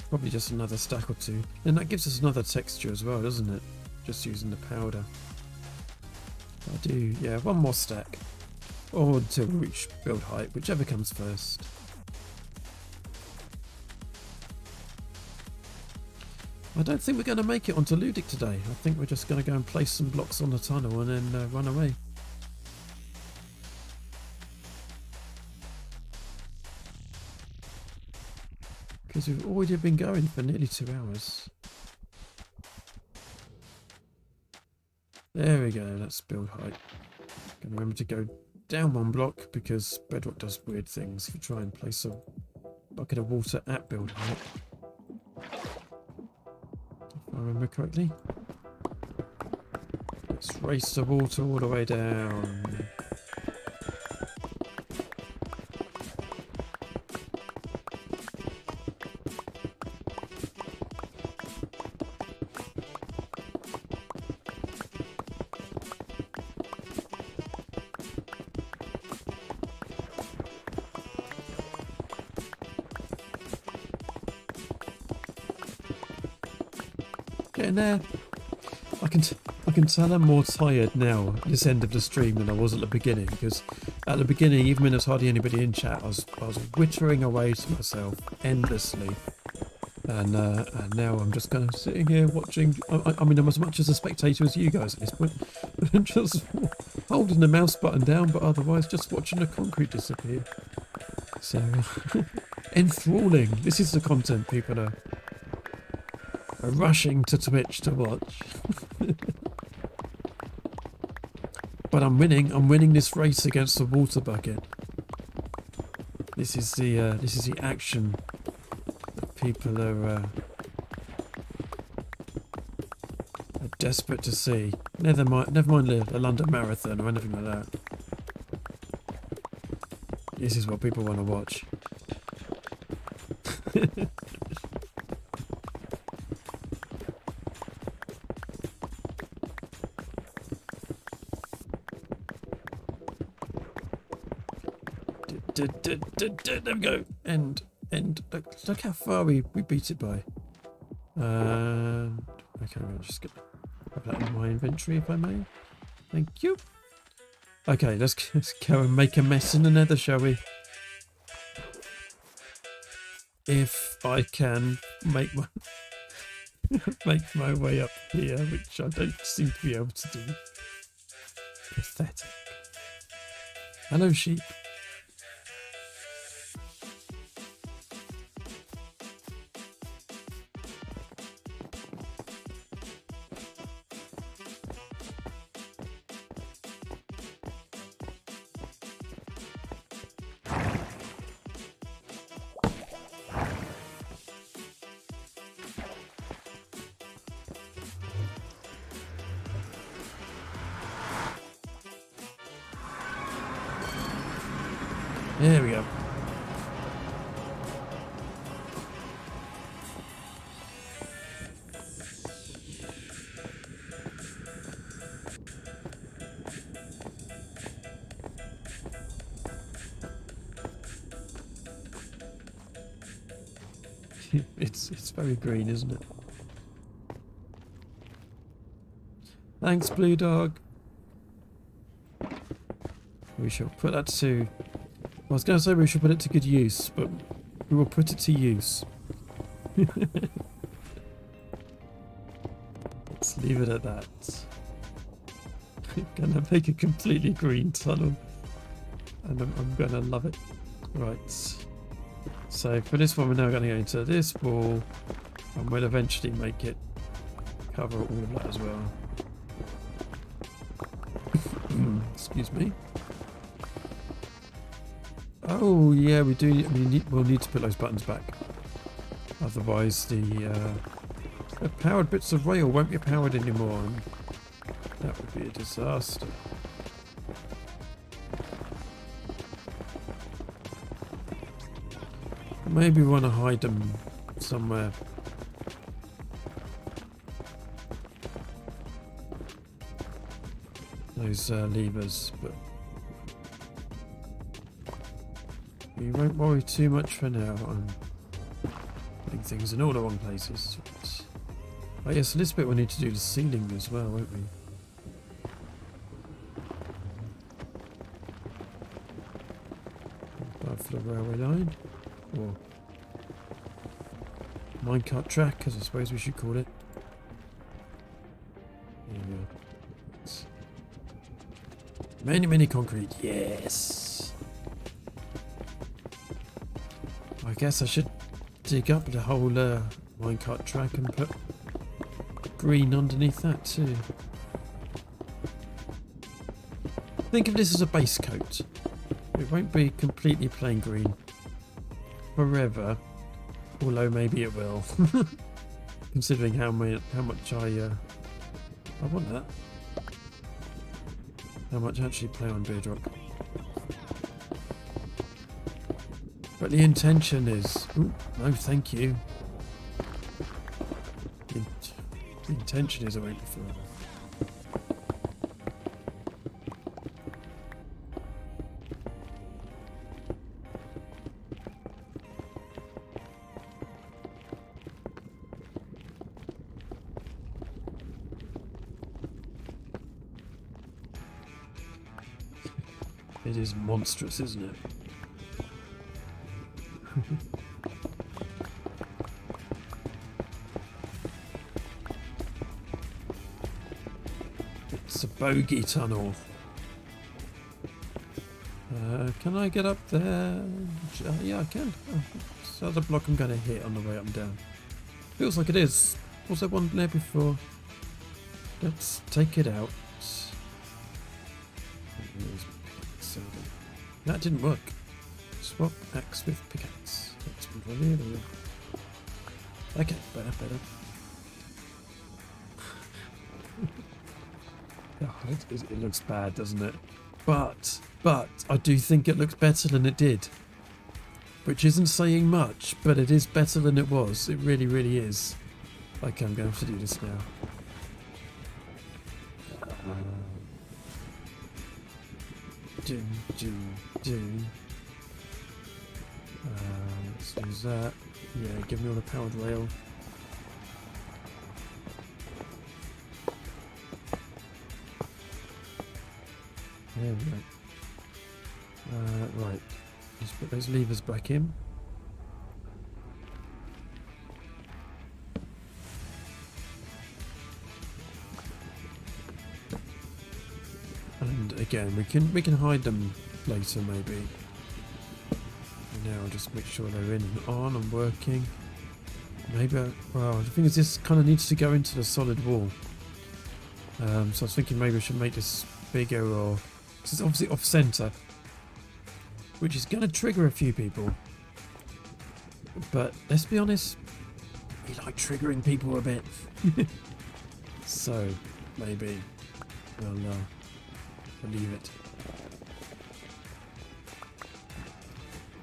Probably just another stack or 2. And that gives us another texture as well, doesn't it? Just using the powder. I'll do, yeah, 1 more stack. Or until we reach build height, whichever comes first. I don't think we're going to make it onto Ludic today. I think we're just going to go and place some blocks on the tunnel and then run away. Because we've already been going for nearly 2 hours. There we go, that's build height. Gonna remember to go down 1 block because Bedrock does weird things if you try and place a bucket of water at build height. If I remember correctly. Let's race the water all the way down. Getting there. I can tell I'm more tired now at this end of the stream than I was at the beginning, because at the beginning, even when there's hardly anybody in chat, I was whittering away to myself endlessly, and now I'm just kind of sitting here watching. I mean, I'm as much as a spectator as you guys at this point, just holding the mouse button down, but otherwise just watching the concrete disappear. So enthralling. This is the content people are rushing to Twitch to watch. But I'm winning. I'm winning this race against the water bucket. This is the action that people are desperate to see. Never mind the London Marathon or anything like that. This is what people want to watch. There we go. And look how far we beat it by. Okay, I'll just get that in my inventory if I may. Thank you. Okay, let's go and make a mess in the nether, shall we? If I can make my way up here, which I don't seem to be able to do. Pathetic. Hello, sheep. There we go. It's very green, isn't it? Thanks, Blue Dog. We shall put that to... I was going to say we should put it to good use, but we will put it to use. Let's leave it at that. I'm going to make a completely green tunnel, and I'm going to love it. Right. So for this one, we're now going to go into this wall, and we'll eventually make it cover all of that as well. Excuse me. Oh yeah, we do. We'll need to put those buttons back. Otherwise, the powered bits of rail won't be powered anymore, and that would be a disaster. Maybe we want to hide them somewhere. Those levers, but we won't worry too much for now. I'm putting things in all the wrong places. Oh yes, this bit we'll need to do the ceiling as well, won't we? Above the railway line, or minecart track, as I suppose we should call it. There we go. Many concrete, yes! I guess I should dig up the whole minecart track and put green underneath that too. Think of this as a base coat. It won't be completely plain green forever, although maybe it will. Considering how much I want that. How much I actually play on Beardrock. But the intention is... Ooh, no, thank you. The intention is I won't be forever. It is monstrous, isn't it? It's a bogey tunnel. Can I get up there? Yeah, I can. Oh, so the block I'm going to hit on the way up and down. Feels like it is. Was there one there before? Let's take it out. That didn't work. Swap axe with pickaxe. Okay, better. Oh, it looks bad, doesn't it? But I do think it looks better than it did. Which isn't saying much, but it is better than it was. It really, really is. Okay, I'm going to have to do this now. Let's use that. Yeah, give me all the powered rail. There we go. Right, let's put those levers back in. And again, we can hide them later maybe. Now I'll just make sure they're in and on and working. Maybe, well, the thing is this kind of needs to go into the solid wall. So I was thinking maybe I should make this bigger, or this is obviously off center, which is going to trigger a few people. But let's be honest, we like triggering people a bit. So maybe I'll leave it.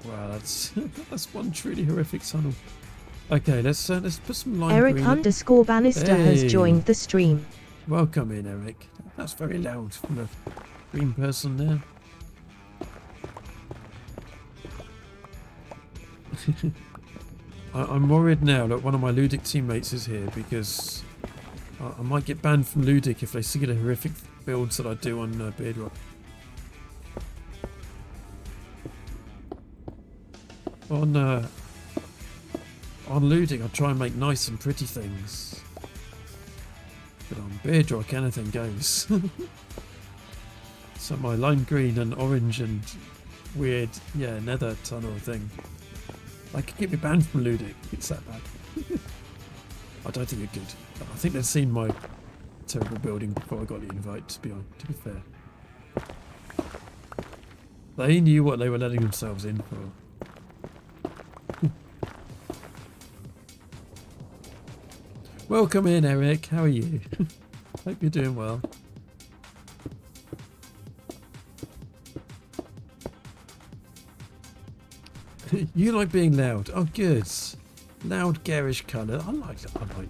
Wow, that's that's one truly horrific tunnel. Okay, let's put some lime Eric green. underscore Bannister has Hey. joined the stream. Welcome in, Eric. That's very loud from a green person there. I'm worried now that one of my Ludic teammates is here because I might get banned from Ludic if they see the horrific builds that I do on Beardrock. On Ludic I try and make nice and pretty things. But on Beardrock anything goes. So my lime green and orange and weird, yeah, nether tunnel thing. I could get me banned from Ludic. It's that bad. I don't think it could. I think they've seen my terrible building before I got the invite, to be fair. They knew what they were letting themselves in for. Welcome in, Eric. How are you? Hope you're doing well. You like being loud. Oh, good. Loud, garish colour. I like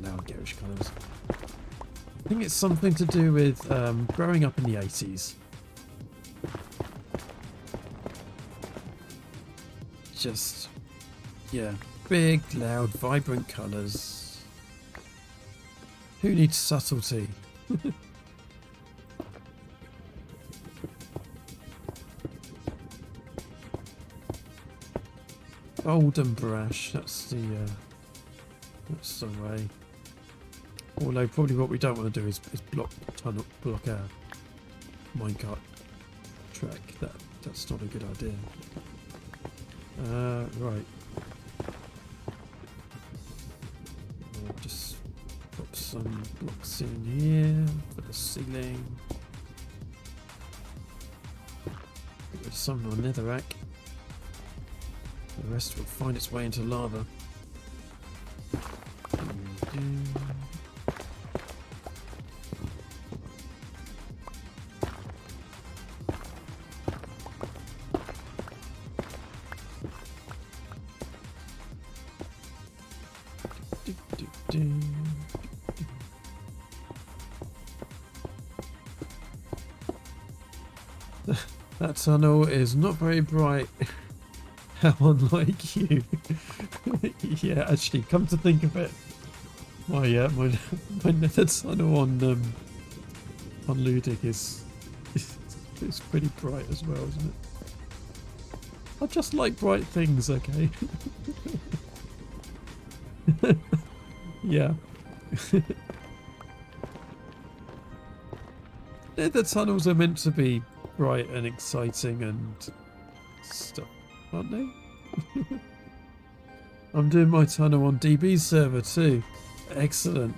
loud, garish colours. I think it's something to do with growing up in the 80s. Just, yeah, big, loud, vibrant colours. Who needs subtlety? Bold and brash. That's the way. Although probably what we don't want to do is block our minecart track. That's not a good idea. Right. Just pop some blocks in here for the ceiling. Put some on netherrack. The rest will find its way into lava. That tunnel is not very bright. How unlike you. Yeah, actually, come to think of it, my nether tunnel on Ludic is pretty bright as well, isn't it? I just like bright things, okay? Yeah. The tunnels are meant to be bright and exciting and stuff, aren't they? I'm doing my tunnel on DB's server too. Excellent.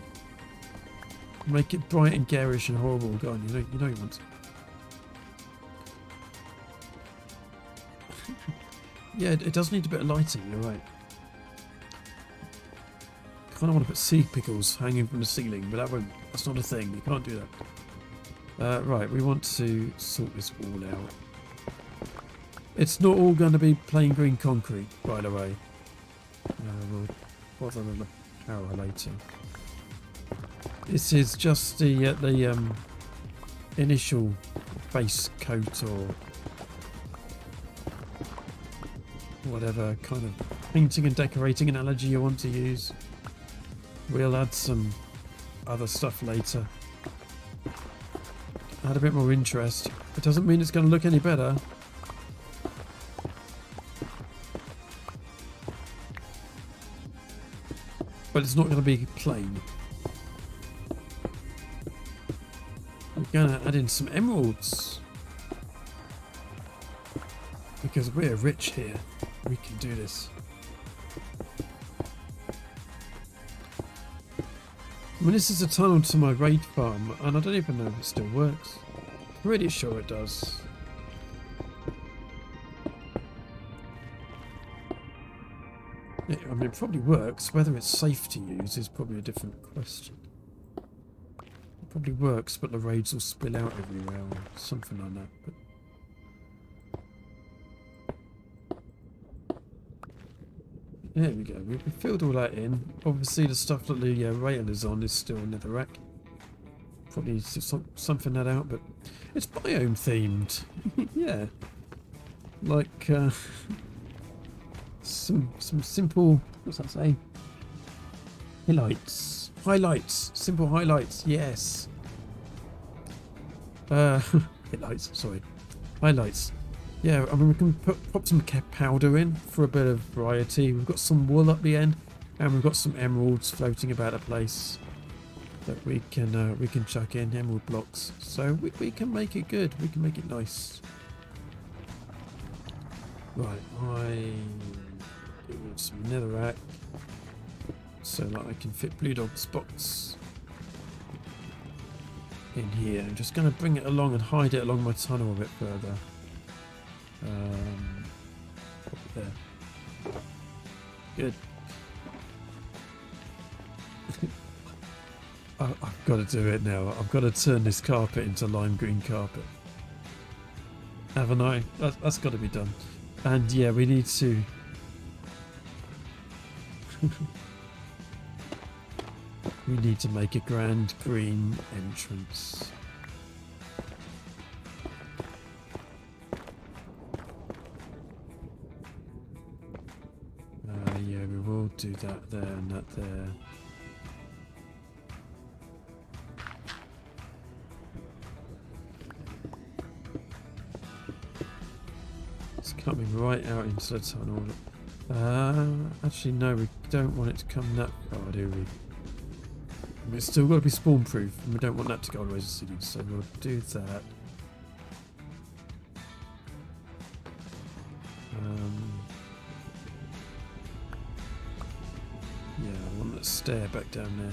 Make it bright and garish and horrible. Go on, you know you want to. Yeah, it does need a bit of lighting, you're right. Kind of want to put sea pickles hanging from the ceiling, but that's not a thing. You can't do that. Right, we want to sort this wall out. It's not all going to be plain green concrete, by the way. We'll bother the power later. This is just the initial base coat or whatever kind of painting and decorating analogy you want to use. We'll add some other stuff later. Add a bit more interest. It doesn't mean it's going to look any better. But it's not going to be plain. We're going to add in some emeralds. Because we're rich here. We can do this. I mean, this is a tunnel to my raid farm, and I don't even know if it still works. Pretty sure it does. I mean, it probably works. Whether it's safe to use is probably a different question. It probably works, but the raids will spill out everywhere or something like that. But there we go. We filled all that in. Obviously, the stuff that the rail is on is still netherrack. Probably needs to something that out, but it's biome themed. Yeah, like some simple. What's that say? Highlights. Simple highlights. Yes. Highlights. Sorry. Highlights. Yeah, I mean, we can pop some powder in for a bit of variety. We've got some wool up the end, and we've got some emeralds floating about the place that we can chuck in, emerald blocks. So we can make it good. We can make it nice. Right, I want some netherrack so that I can fit blue dog spots in here. I'm just going to bring it along and hide it along my tunnel a bit further. There. Good. I've got to do it now. I've got to turn this carpet into lime green carpet. Haven't I? That's got to be done. And yeah, we need to... we need to make a grand green entrance. Yeah, we will do that there and that there. It's coming right out into the tunnel. Actually, no, we don't want it to come that far, do we? I mean, it's still got to be spawn proof, and we don't want that to go all the way to the ceiling, so we'll do that. Yeah, I want that stair back down there.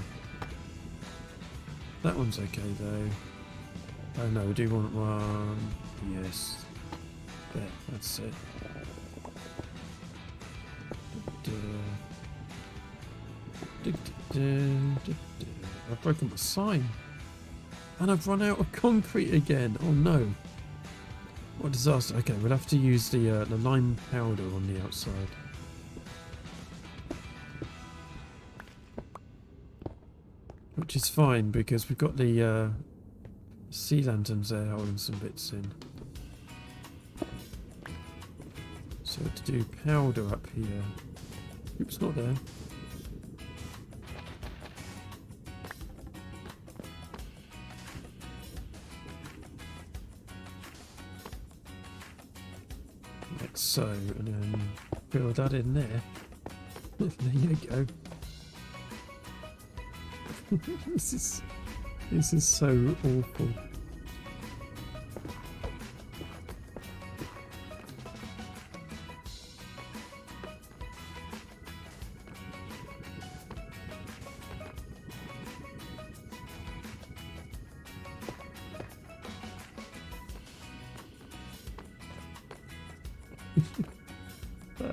That one's okay though. Oh no, we do want one. Yes. There, that's it. I've broken the sign. And I've run out of concrete again. Oh no. What a disaster. Okay, we'll have to use the lime powder on the outside. Which is fine because we've got the sea lanterns there holding some bits in. So to do powder up here. Oops, not there. so, and then fill that in there. There you go. This is so awful.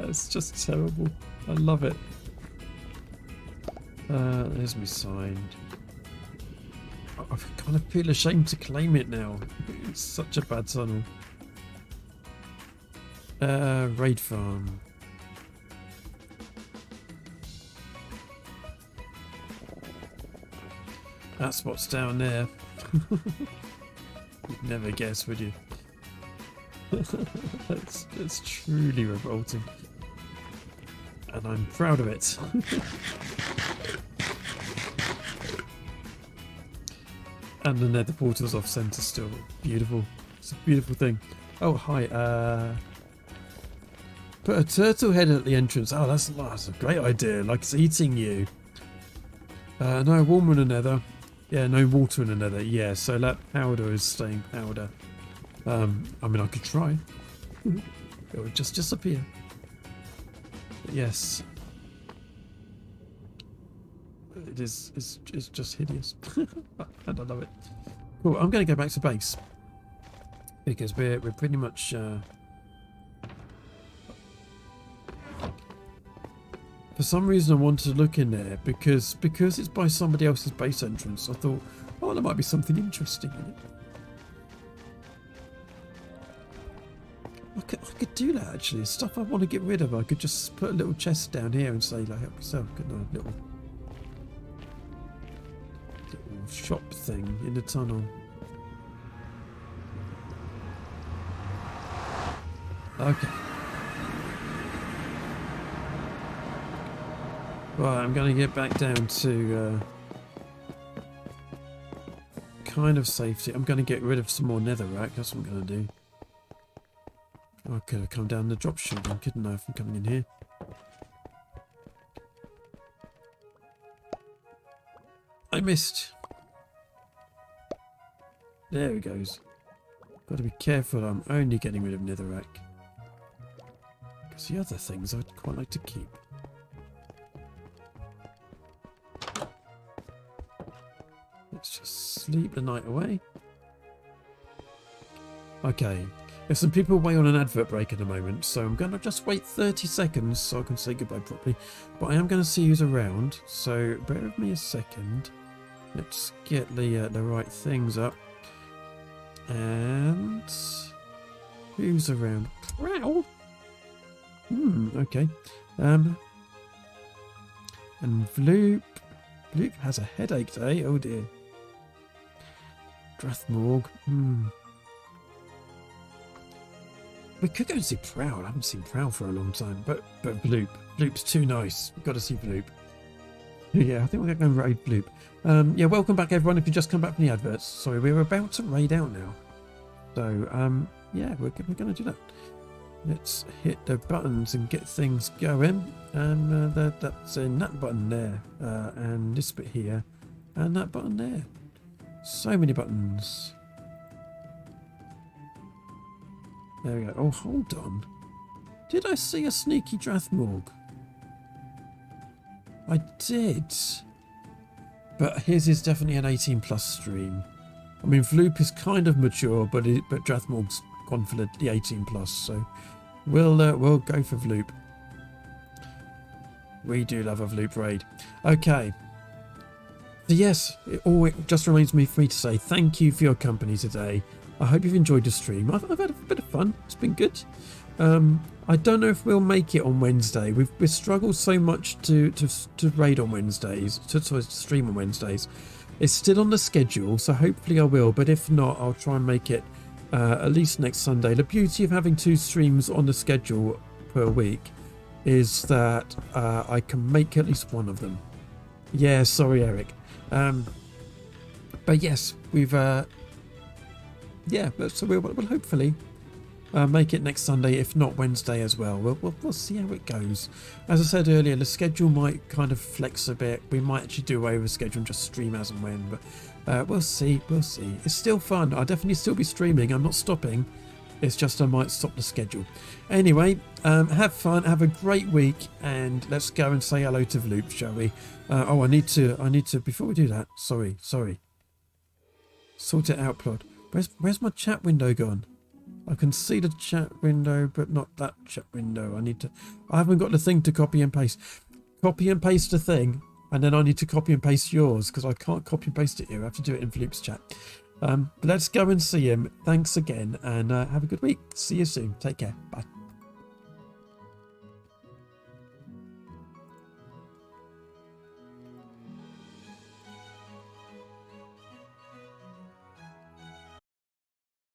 It's just terrible. I love it. There's me signed. I kind of feel ashamed to claim it now. It's such a bad tunnel. Raid farm. That's what's down there. You'd never guess, would you? That's truly revolting. And I'm proud of it. And the nether portal's off centre still. Beautiful. It's a beautiful thing. Oh, hi. Put a turtle head at the entrance. Oh, that's a great idea. Like it's eating you. No warmer in the nether. Yeah, no water in the nether. Yeah, so that powder is staying powder. I mean, I could try. It would just disappear. But yes. It's just hideous. And I love it. Cool, I'm going to go back to base. Because we're pretty much... for some reason I wanted to look in there because it's by somebody else's base entrance. I thought, oh, there might be something interesting in it. I could do that actually. Stuff I want to get rid of. I could just put a little chest down here and say, like, help yourself. Couldn't I? Little shop thing in the tunnel. Okay. Right, I'm going to get back down to kind of safety. I'm going to get rid of some more netherrack. That's what I'm going to do. I could have come down the drop chute, couldn't I, from coming in here? I missed. There he goes. Got to be careful. I'm only getting rid of netherrack. Because the other things I'd quite like to keep. Let's just sleep the night away. Okay. There's some people away on an advert break at the moment, so I'm going to just wait 30 seconds so I can say goodbye properly. But I am going to see who's around, so bear with me a second. Let's get the right things up. And... who's around? Prowl? Okay. And Vloop. Vloop has a headache today. Oh dear. Drathmorg. We could go and see Prowl. I haven't seen Prowl for a long time. But Vloop. Vloop's too nice. We've got to see Vloop. Yeah, I think we're going to raid Vloop. Yeah, welcome back everyone if you just come back from the adverts. Sorry, we're about to raid out now. So, yeah, we're going to do that. Let's hit the buttons and get things going. And that's in that button there. And this bit here. And that button there. So many buttons. There we go. Oh, hold on. Did I see a sneaky Drathmorg? I did. But his is definitely an 18 plus stream. I mean, Vloop is kind of mature, but Drathmorg's gone for the 18 plus, so we'll go for Vloop. We do love a Vloop raid. Okay. So yes, it just remains me for me to say thank you for your company today. I hope you've enjoyed the stream. I've had a bit of fun. It's been good. I don't know if we'll make it on Wednesday. We've struggled so much to raid on Wednesdays, to stream on Wednesdays. It's still on the schedule, so hopefully I will. But if not, I'll try and make it at least next Sunday. The beauty of having 2 streams on the schedule per week is that I can make at least one of them. Yeah, sorry, Eric. But yes, we've... yeah, so we'll hopefully make it next Sunday, if not Wednesday as well. We'll see how it goes. As I said earlier, the schedule might kind of flex a bit. We might actually do away with the schedule and just stream as and when, but we'll see. It's still fun. I'll definitely still be streaming. I'm not stopping. It's just I might stop the schedule. Anyway, have fun, have a great week, and let's go and say hello to Vloop, shall we? I need to, before we do that, sorry. Sort it out, Plod. Where's my chat window gone? I can see the chat window, but not that chat window. I haven't got the thing to copy and paste. Copy and paste the thing, and then I need to copy and paste yours, because I can't copy and paste it here. I have to do it in Vloop's chat. But let's go and see him. Thanks again, and have a good week. See you soon. Take care. Bye.